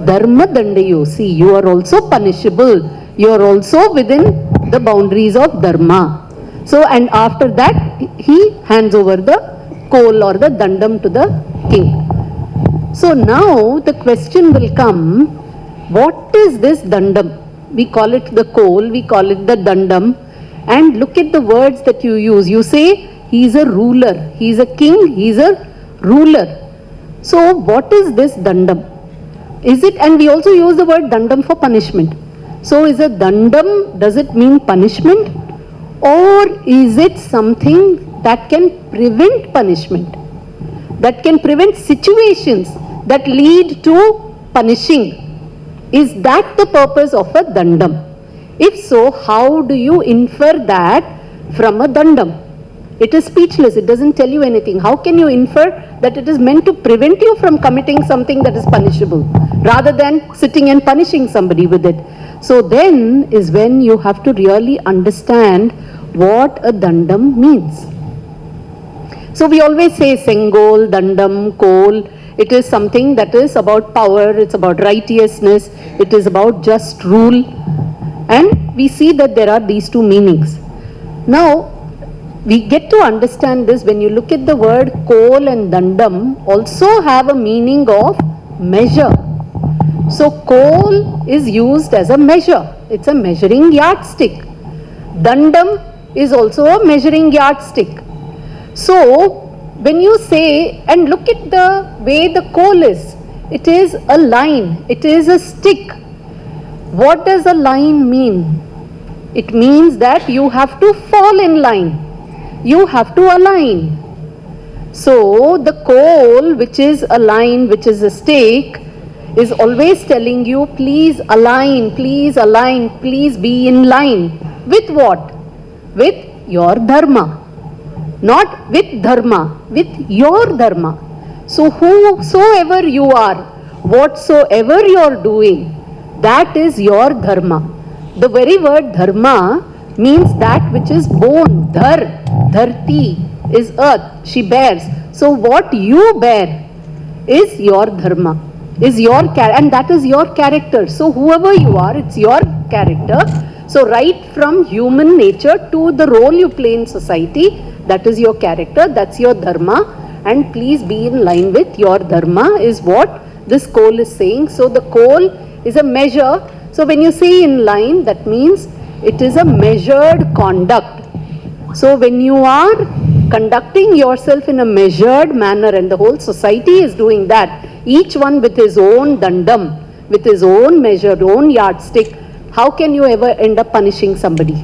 B: Dharma Dandayo, see, you are also punishable. You are also within the boundaries of Dharma. So, and after that, he hands over the coal or the dandam to the king. So now the question will come, what is this dandam? We call it the coal, we call it the dandam. And look at the words that you use. You say, he is a ruler, he is a king, he is a ruler. So what is this dandam? Is it, and we also use the word dandam for punishment. So is a dandam, does it mean punishment? Or is it something that can prevent punishment? That can prevent situations that lead to punishing? Is that the purpose of a dandam? If so, how do you infer that from a dandam? It is speechless, it doesn't tell you anything. How can you infer that it is meant to prevent you from committing something that is punishable, rather than sitting and punishing somebody with it? So then is when you have to really understand what a dandam means. So we always say Sengkol, dandam, coal. It is something that is about power, it's about righteousness, it is about just rule. And we see that there are these two meanings. Now, we get to understand this when you look at the word coal and dandam also have a meaning of measure. So coal is used as a measure. It's a measuring yardstick. Dandam is also a measuring yardstick. So when you say, and look at the way the coal is, it is a line, it is a stick. What does a line mean? It means that you have to fall in line. You have to align. So the coal, which is a line, which is a stake, is always telling you, please align, please be in line. With what? With your dharma. Not with dharma, with your dharma. So whosoever you are, whatsoever you are doing, that is your dharma. The very word dharma means that which is born. Dharti is earth, she bears. So what you bear is your dharma, is your and that is your character. So whoever you are, it's your character. So right from human nature to the role you play in society, that is your character, that's your dharma. And please be in line with your dharma is what this coal is saying. So the coal is a measure. So when you say in line, that means it is a measured conduct. So when you are conducting yourself in a measured manner, and the whole society is doing that, each one with his own dandam, with his own measure, own yardstick, how can you ever end up punishing somebody?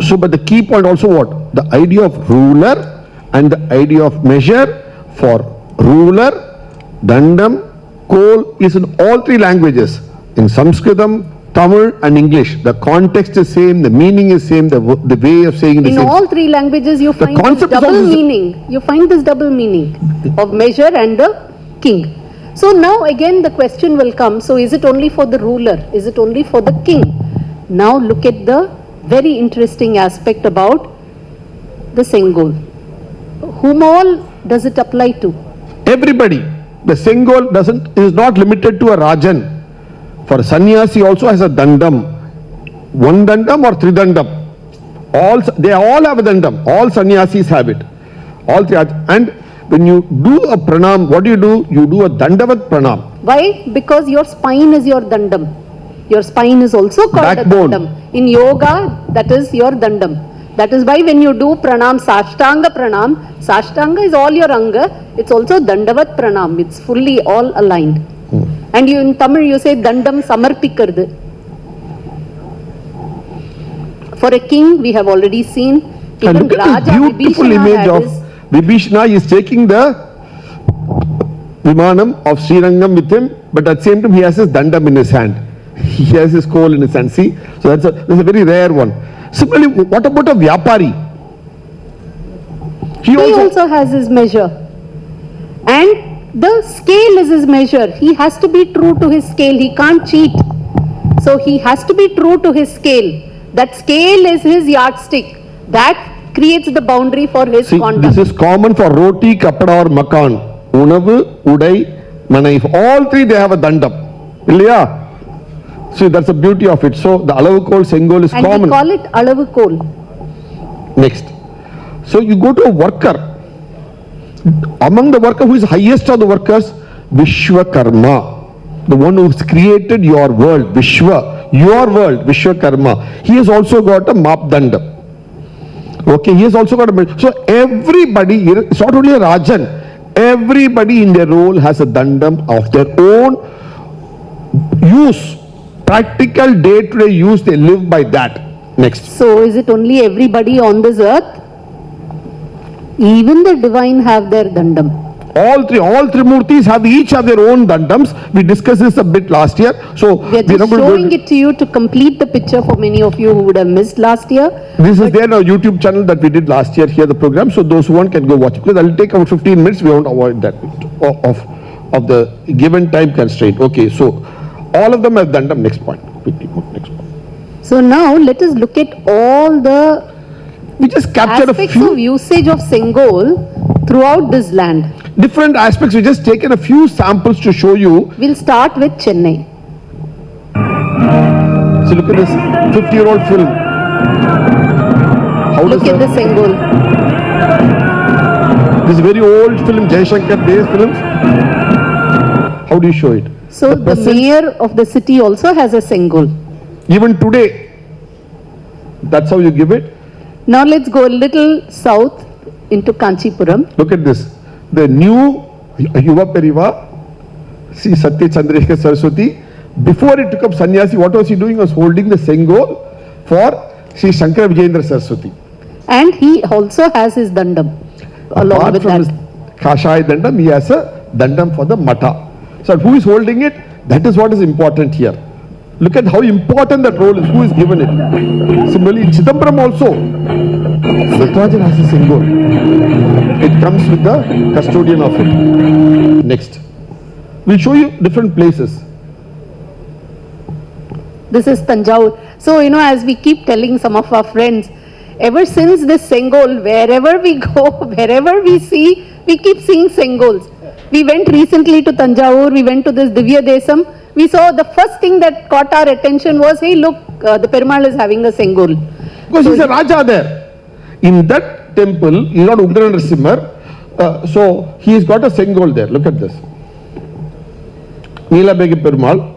F: So, but the key point also what? The idea of ruler and the idea of measure. For ruler, dandam, coal is in all three languages. In Sanskritam, Tamil and English. The context is same, the meaning is same, the way of saying the same.
B: In all three languages you find this double meaning. You find this double meaning of measure and the king. So now again the question will come, so is it only for the ruler? Is it only for the king? Now look at the very interesting aspect about the Sengkol. Whom all does it apply to?
F: Everybody. The Sengkol is not limited to a Rajan. For sannyasi also has a dandam. One dandam or three dandam. They all have a dandam. All sannyasis have it. All three. And when you do a pranam, what do? You do a dandavat pranam.
B: Why? Because your spine is your dandam. Your spine is also called
F: backbone.
B: a dandam. In yoga, that is your dandam. That is why when you do pranam, Sashtanga is all your anga. It's also dandavat pranam. It's fully all aligned. And you in Tamil you say dandam samarpikkardu. For a king, we have already seen.
F: And
B: Even
F: look at this
B: Raja
F: beautiful
B: Vibhishana
F: image
B: had
F: of
B: his.
F: Vibhishana is taking the Vimanam of Srirangam with him, but at the same time he has his dandam in his hand. He has his coal in his hand. See, so that's a very rare one. Similarly, what about a Vyapari? He
B: He
F: also,
B: also has his measure. And the scale is his measure. He has to be true to his scale. He can't cheat. So he has to be true to his scale. That scale is his yardstick. That creates the boundary for his
F: see,
B: conduct.
F: this is common for roti, kapada or makan. Unavu, udai, manai. All three they have a dandam. Ilya? See, that's the beauty of it. So the alavukol, sengol is
B: And
F: common.
B: we call it alavukol.
F: Next. So you go to a worker. Among the worker, who is highest of the workers? Vishwakarma. The one who's created your world. Vishwa. Your world. Vishwakarma. He has also got a mapdanda. Okay, he has also got a... So everybody, it's not only a Rajan. Everybody in their role has a dandam of their own use. Practical day-to-day use, they live by that. Next.
B: So is it only everybody on this earth? Even the divine have their dandam.
F: All three Murtis have each have their own dandams. We discussed this a bit last year. So
B: We are just showing it to you to complete the picture for many of you who would have missed last year.
F: This is there on our YouTube channel that we did last year here, the program. So those who want can go watch it. Because I'll take about 15 minutes. We won't avoid that of the given time constraint. Okay, so all of them have dandam. Next point. Quickly, next point.
B: So now let us look at all the
F: We just captured a
B: aspects
F: few
B: of usage of Sengol throughout this land.
F: different aspects. We just taken a few samples to show you.
B: We'll start with Chennai.
F: So look at this 50-year-old film. How
B: Look
F: does
B: at the Sengol.
F: this very old film, Jaishankar based films? How do you show it?
B: So the
F: present-
B: mayor of the city also has a Sengol.
F: Even today, that's how you give it.
B: Now let's go a little south into Kanchipuram.
F: Look at this. The new Yuva Periva, see Satya Chandrasekhar Saraswati, before he took up sannyasi, what was he doing? He was holding the Sengol for Sri Shankara Vijayendra Saraswati.
B: And he also has his dandam along
F: Apart
B: with
F: from his
B: that.
F: Kashai Dandam, he has a Dandam for the Mata. So who is holding it? That is what is important here. Look at how important that role is, who is given it. Similarly, in Chidambaram also, Natarajan has a Sengol. It comes with the custodian of it. Next. We'll show you different places.
B: This is Tanjore. So, as we keep telling some of our friends, ever since this Sengol, wherever we go, wherever we see, we keep seeing Sengols. We went recently to Tanjore, we went to this Divya Desam. We saw the first thing that caught our attention was, hey, look, the Perumal is having a Sengol.
F: Because he's a Raja there. In that temple, he's not Ugra Narasimhar, so he's got a Sengol there. Look at this. Neelabegi Perumal,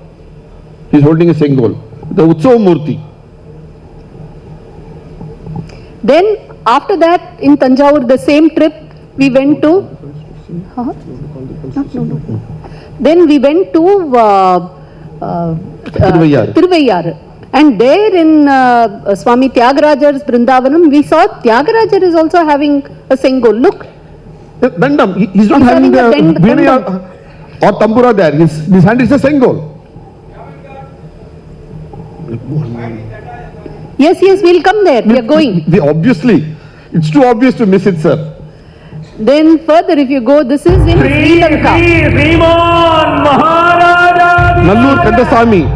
F: he's holding a Sengol. The Utsav Murti.
B: Then, after that, in Tanjore, the same trip, we went to... Huh? No. Then we went to Tiruvayyar. And there in Swami Tyagarajar's Vrindavanam, we saw Tyagarajar is also having a Sengol. Look.
F: Dandam, he's not
B: He's
F: having the
B: having a
F: Veena or Tambura there. His hand is a Sengol.
B: Yes, we'll come there. We are going.
F: Obviously, it's too obvious to miss it, sir.
B: Then further, if you go, this is in Sri Lanka.
F: Nallur Kandasamy.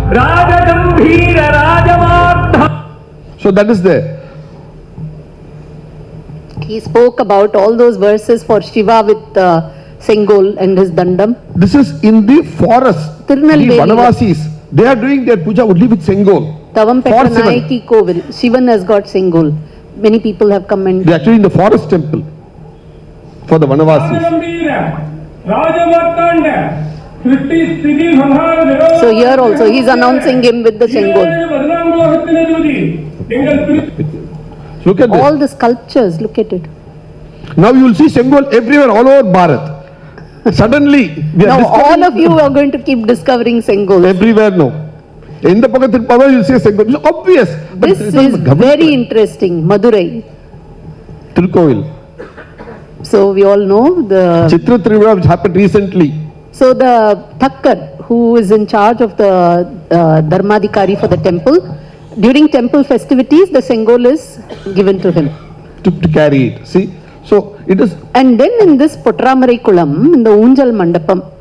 F: So that is there.
B: He spoke about all those verses for Shiva with Sengol and his dandam.
F: This is in the forest. The
B: Tirunelveli.
F: Vanavasis, they are doing their puja only with Sengol.
B: Tavam
F: For Shivan.
B: Petranayaki Kovil. Shivan has got Sengol. Many people have come and...
F: They are actually in the forest temple for the Vanavasis.
B: So here also, he is announcing him with the Sengol.
F: Look at this.
B: All the sculptures, look at it.
F: Now you will see Sengol everywhere, all over Bharat. Suddenly, we are
B: Now all
F: discovering
B: of you are going to keep discovering Sengols.
F: everywhere now. In the Pagathirpada, you say Sengkol. It's obvious. But
B: This
F: it's not
B: is
F: the government.
B: very interesting, Madurai.
F: Tirukkovil.
B: So we all know the,
F: Chitra Trivila, which happened recently.
B: so the Thakkar, who is in charge of the Dharmadhikari for the temple, during temple festivities, the Sengkol is given to him.
F: To carry it. See? So it is.
B: And then in this Potramarai Kulam, in the Unjal Mandapam,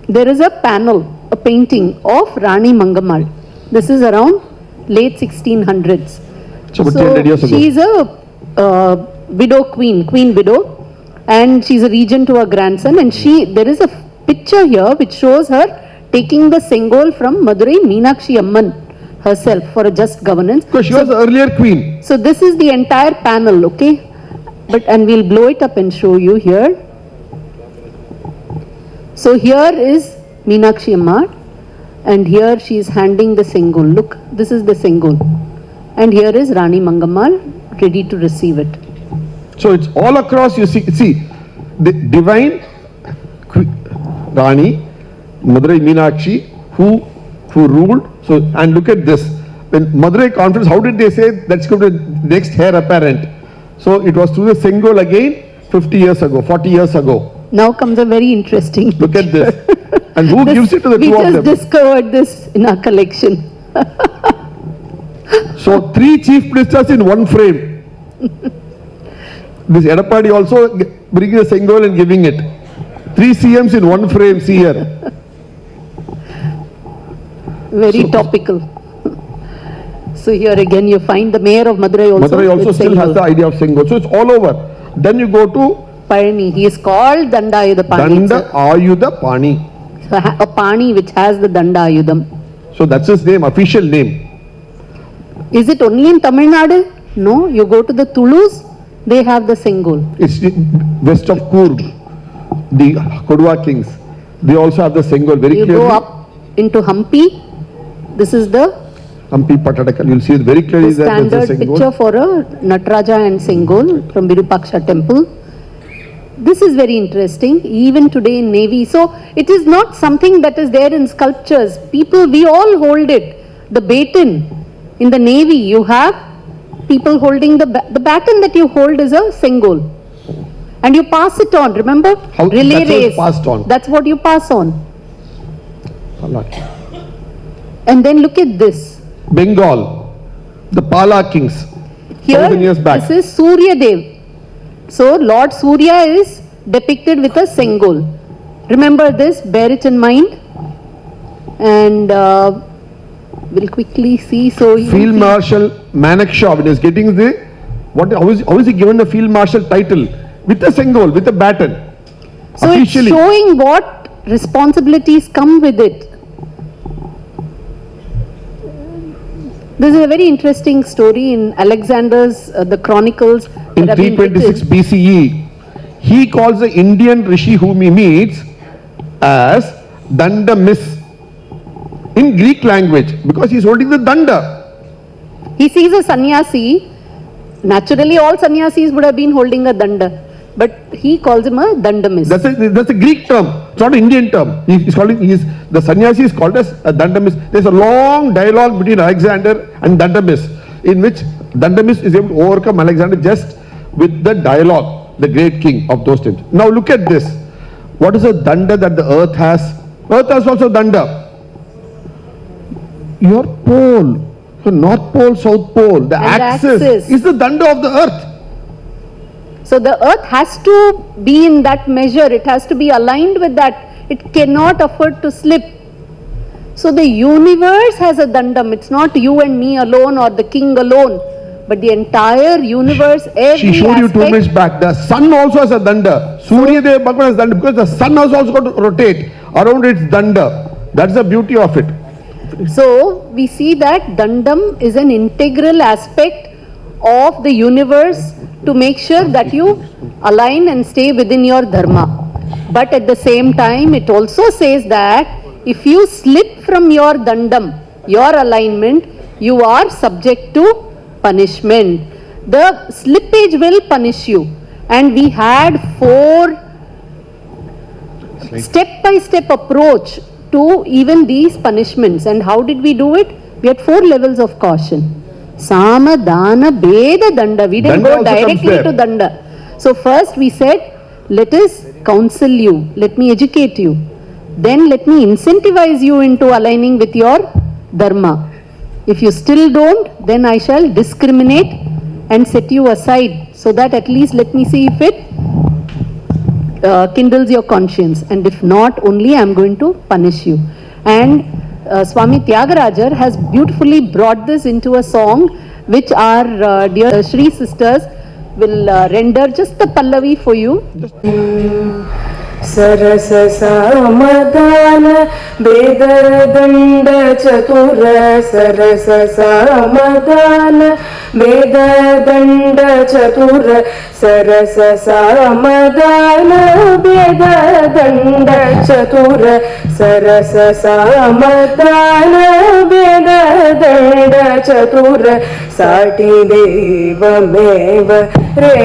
B: there is a panel, a painting of Rani Mangammal. This is around late 1600s.
F: So about 10 years ago.
B: She is a widow queen widow, and she's a regent to her grandson, and there is a picture here which shows her taking the Sengkol from Madurai Meenakshi Amman herself for a just governance.
F: Because she was the earlier queen.
B: So this is the entire panel, okay? And we'll blow it up and show you here. So here is Meenakshi Amma, and here she is handing the Sengkol. Look, this is the Sengkol. And here is Rani Mangammal ready to receive it.
F: So it's all across, you see, the divine Rani, Madurai Meenakshi, who ruled. So, and look at this. When Madurai conference, how did they say that's going to be the next heir apparent? So it was through the Sengkol again 50 years ago, 40 years ago.
B: Now comes a very interesting.
F: Look at this. And who gives it to the two of
B: We
F: them?
B: just discovered this in our collection.
F: So 3 chief ministers in one frame. This Edapadi also bringing the Sengkol and giving it. 3 CMs in one frame, see here.
B: Very topical. So here again you find the mayor of Madurai also.
F: Madurai also
B: with
F: still has
B: Sengkol.
F: the idea of Sengkol. So it's all over. Then you go to
B: Parani. He is called Dandayudha Pani.
F: Danda Ayudha Pani.
B: So a Pani which has the Dandayudham.
F: So that's his name, official name.
B: Is it only in Tamil Nadu? No, you go to the Tulus, they have the Sengkol.
F: It's west of Coorg, the Kodwa kings. They also have the Sengkol very
B: You
F: clearly.
B: go up into Hampi, this is the
F: Hampi Patadakal. You'll see it very clearly that there's
B: standard
F: a
B: picture
F: Sengkol.
B: for a Nataraja and Sengkol from Virupaksha temple. This is very interesting, even today in Navy. So it is not something that is there in sculptures. People, we all hold it. The baton in the Navy, you have people holding the baton that you hold is a Sengkol. And you pass it on, remember?
F: How-
B: Relay
F: that's how it's
B: race.
F: passed on.
B: That's what you pass on. And then look at this.
F: Bengal, the Pala kings.
B: Here,
F: 1000 years back.
B: this is Surya Dev. So, Lord Surya is depicted with a Sengkol. Remember this, bear it in mind. And we'll quickly see. So,
F: Field Marshal Manekshaw, when he's getting the, how is he given the Field Marshal title? With a Sengkol, with a baton.
B: so it's
F: Officially.
B: showing what responsibilities come with it. This is a very interesting story in Alexander's, the Chronicles.
F: In
B: that have been
F: 326
B: written.
F: BCE, he calls the Indian rishi whom he meets as Dandamis in Greek language because he's holding the Danda.
B: He sees a sannyasi. Naturally, all sannyasis would have been holding a danda, but he calls him a dandamis.
F: That's a Greek term. It's not an Indian term. The sannyasi is called as a Dandamis. There's a long dialogue between Alexander and Dandamis in which Dandamis is able to overcome Alexander just with the dialogue, the great king of those times. Now look at this. What is a danda that the earth has? Earth has also danda. Your pole, the North Pole, South Pole, the axis is the danda of the earth.
B: So the earth has to be in that measure. It has to be aligned with that. It cannot afford to slip. So the universe has a dandam. It's not you and me alone or the king alone, but the entire universe, every
F: She showed you 2
B: aspect.
F: minutes back. The sun also has a danda. Surya Dev Bhagwan has danda because the sun has also got to rotate around its danda. That's the beauty of it.
B: So we see that dandam is an integral aspect of the universe to make sure that you align and stay within your dharma. But at the same time, it also says that if you slip from your dandam, your alignment, you are subject to punishment. The slippage will punish you. And we had 4 step-by-step approach to even these punishments. And how did we do it? We had 4 levels of caution. Sama, Dana, Beda, Danda. We didn't
F: Danda
B: go
F: also comes
B: directly
F: there.
B: to Danda. So first we said, let us counsel you, let me educate you. Then let me incentivize you into aligning with your dharma. If you still don't, then I shall discriminate and set you aside, so that at least let me see if it kindles your conscience, and if not, only I am going to punish you. And Swami Tyagarajar has beautifully brought this into a song which our dear Shri sisters will render just the Pallavi for you.
C: सरस सामदान वेददंड चतुर सरस सामदान वेददंड चतुर सरस सामदान वेददंड चतुर सरस सामदान वेददंड चतुर साटी देवमेव रे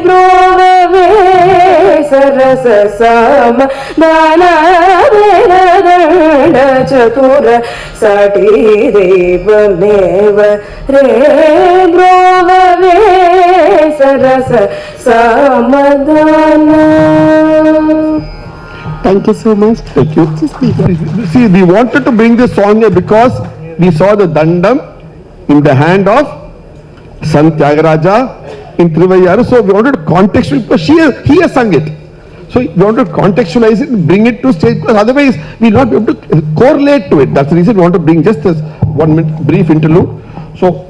C: ब्रोवे सरस साम दाना वेददंड चतुर साटी देवमेव रे ब्रोवे सरस सामदाना.
B: Thank you so much.
F: Thank you.
B: Just leave it.
F: See, we wanted to bring this song here because we saw the dandam in the hand of Sant Tyagaraja in Trivayar. So we wanted to contextualize, because he has sung it. So we wanted to contextualize it and bring it to stage, because otherwise we will not be able to correlate to it. That's the reason we want to bring just this 1 minute brief interlude. So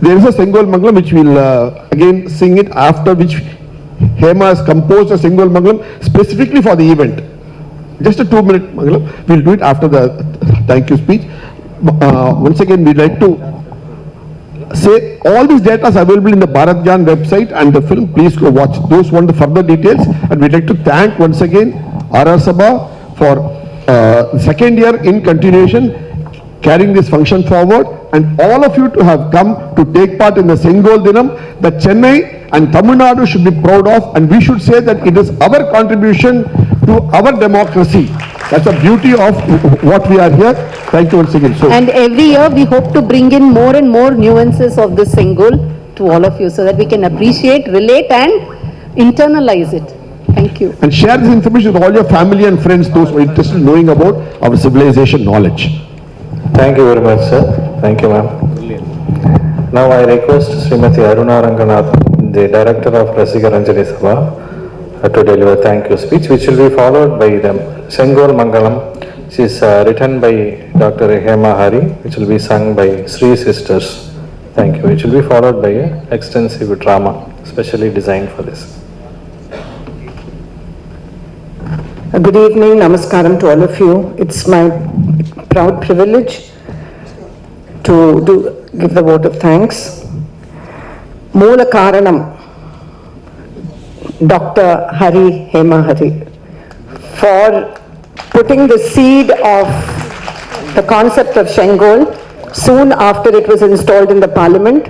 F: there is a Sengkol Mangalam which we will again sing it, after which Hema has composed a Sengkol Mangalam specifically for the event. Just a 2-minute Mangalam. We'll do it after the thank you speech. Once again, we'd like to say all these data is available in the Bharat Gyan website and the film. Please go watch those want the further details. And we'd like to thank once again RR Sabha for the 2nd year in continuation carrying this function forward, and all of you to have come to take part in the Sengkol Dinam that Chennai and Tamil Nadu should be proud of, and we should say that it is our contribution to our democracy. That's the beauty of what we are here. Thank you once again. So,
B: And every year we hope to bring in more and more nuances of the Sengkol to all of you, so that we can appreciate, relate and internalize it. Thank you.
F: and share this information with all your family and friends, those who are interested in knowing about our civilization knowledge.
E: Thank you very much, sir. Thank you, ma'am. Now I request Srimati Aruna Ranganath, the Director of Rasika Ranjani Sabha, to deliver thank you speech, which will be followed by the Sengkol Mangalam, which is written by Dr. D.K.HemaHari, which will be sung by Sri Sisters. Thank you. Which will be followed by an extensive drama, specially designed for this.
C: Good evening, namaskaram to all of you. It's my proud privilege to give the vote of thanks. Moola Karanam, Dr. Hari D.K.HemaHari, for putting the seed of the concept of Sengkol soon after it was installed in the parliament.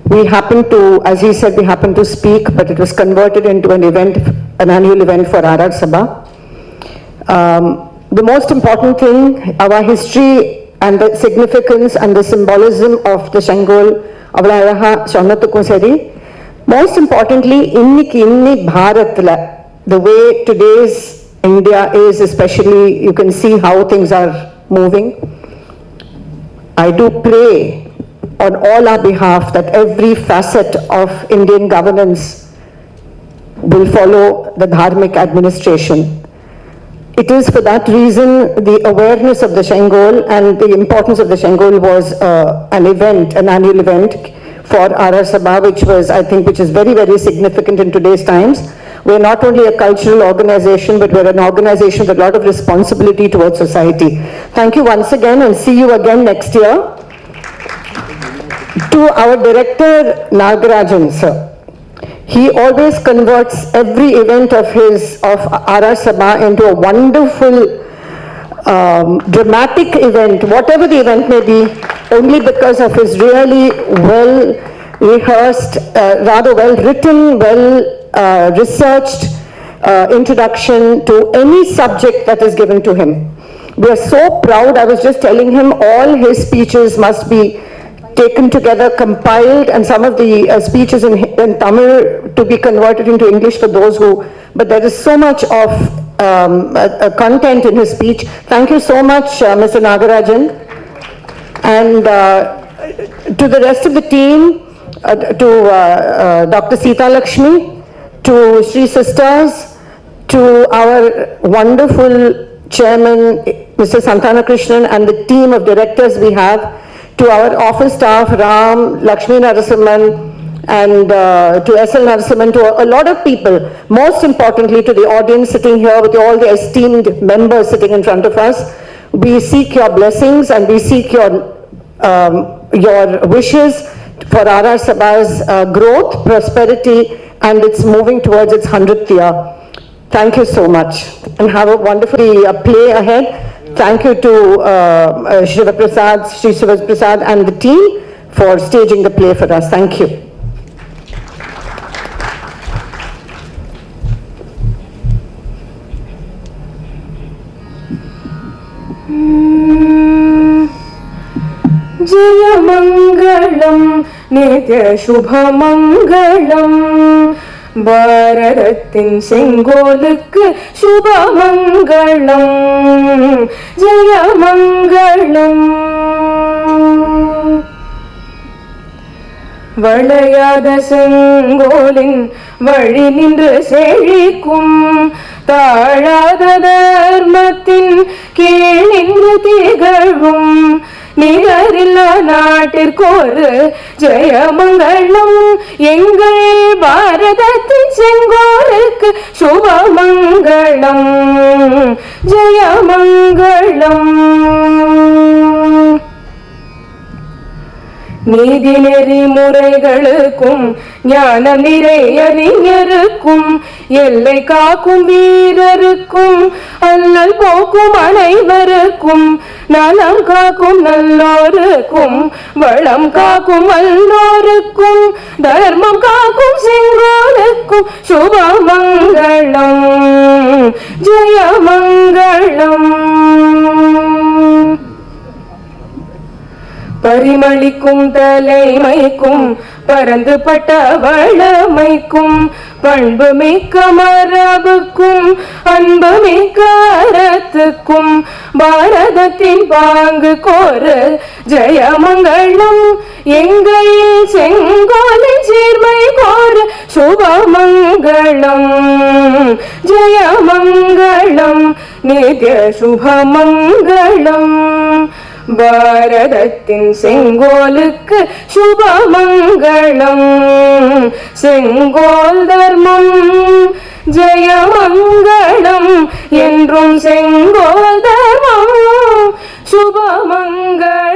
C: We happened to, as he said, we happened to speak, but it was converted into an event, an annual event for RR Sabha. The most important thing, our history and the significance and the symbolism of the Sengkol, Avalaha Shannathukum Seri. Most importantly, inni Bharatla, the way today's India is, especially, you can see how things are moving. I do pray on all our behalf that every facet of Indian governance will follow the dharmic administration. It is for that reason the awareness of the Sengkol and the importance of the Sengkol was an event, an annual event for RR Sabha, which was, I think, which is very, very significant in today's times. We're not only a cultural organization, but we're an organization with a lot of responsibility towards society. Thank you once again, and see you again next year. To our director, Nagarajan, sir. He always converts every event of RR Sabha into a wonderful, dramatic event, whatever the event may be, only because of his really well rehearsed, rather well written, researched introduction to any subject that is given to him. We are so proud. I was just telling him all his speeches must be taken together, compiled, and some of the speeches in Tamil to be converted into English for those who, but there is so much of content in his speech. Thank you so much, Mr. Nagarajan. And to the rest of the team, to Dr. Sita Lakshmi, to Sri Sisters, to our wonderful chairman, Mr. Santana Krishnan, and the team of directors we have, to our office staff, Ram, Lakshmi Narasimhan, and to S.L. Narasimhan, to a lot of people, most importantly to the audience sitting here with all the esteemed members sitting in front of us. We seek your blessings and we seek your wishes for RR Sabha's growth, prosperity, and it's moving towards its 100th year. Thank you so much and have a wonderful play ahead. Thank you to Shiva Prasad, Sri Shiva Prasad and the team for staging the play for us. Thank you.
G: Jaya Mangalam Nitya Shubha Mangalam Bharatin Sengkolukku Shubha Mangalam Jaya Mangalam Valayada Sengkolin Vali ninru Sezhikkum Tazhada Dharmathin Keel ninru Thigalum Nigarilla Naattirkku Jayamangalam Engal Bharatathin Sengkolukku Shubhamangalam Jayamangalam நீதி நெறிமுறைகளுக்கும் ஞானம் நிறை அறிஞருக்கும் எல்லை காக்கும் வீரருக்கும் அல்லல் போக்கும் அனைவருக்கும் நலம் காக்கும் நல்லோருக்கும் வளம் காக்கும் அல்லோருக்கும் தர்மம் காக்கும் செங்கோலுக்கும் சுபமங்களம் ஜெயமங்களம் பரிமளிக்கும் தலைமைக்கும் பரந்து பட்ட வளமைக்கும் பண்பு மிக்க மரபுக்கும் அன்பு மிக்க அறத்துக்கும் பாரதத்தின் பாங்கு கோரு ஜெயமங்களம் எங்கள் செங்கோலின் சீர்மை கோரு சுபமங்களம் ஜெயமங்களம் நித்ய சுபமங்களம் பாரதத்தின் செங்கோலுக்கு சுபமங்களம் செங்கோல் தர்மம் ஜெயமங்களம் என்றும் செங்கோல் தர்மம் சுபமங்களம்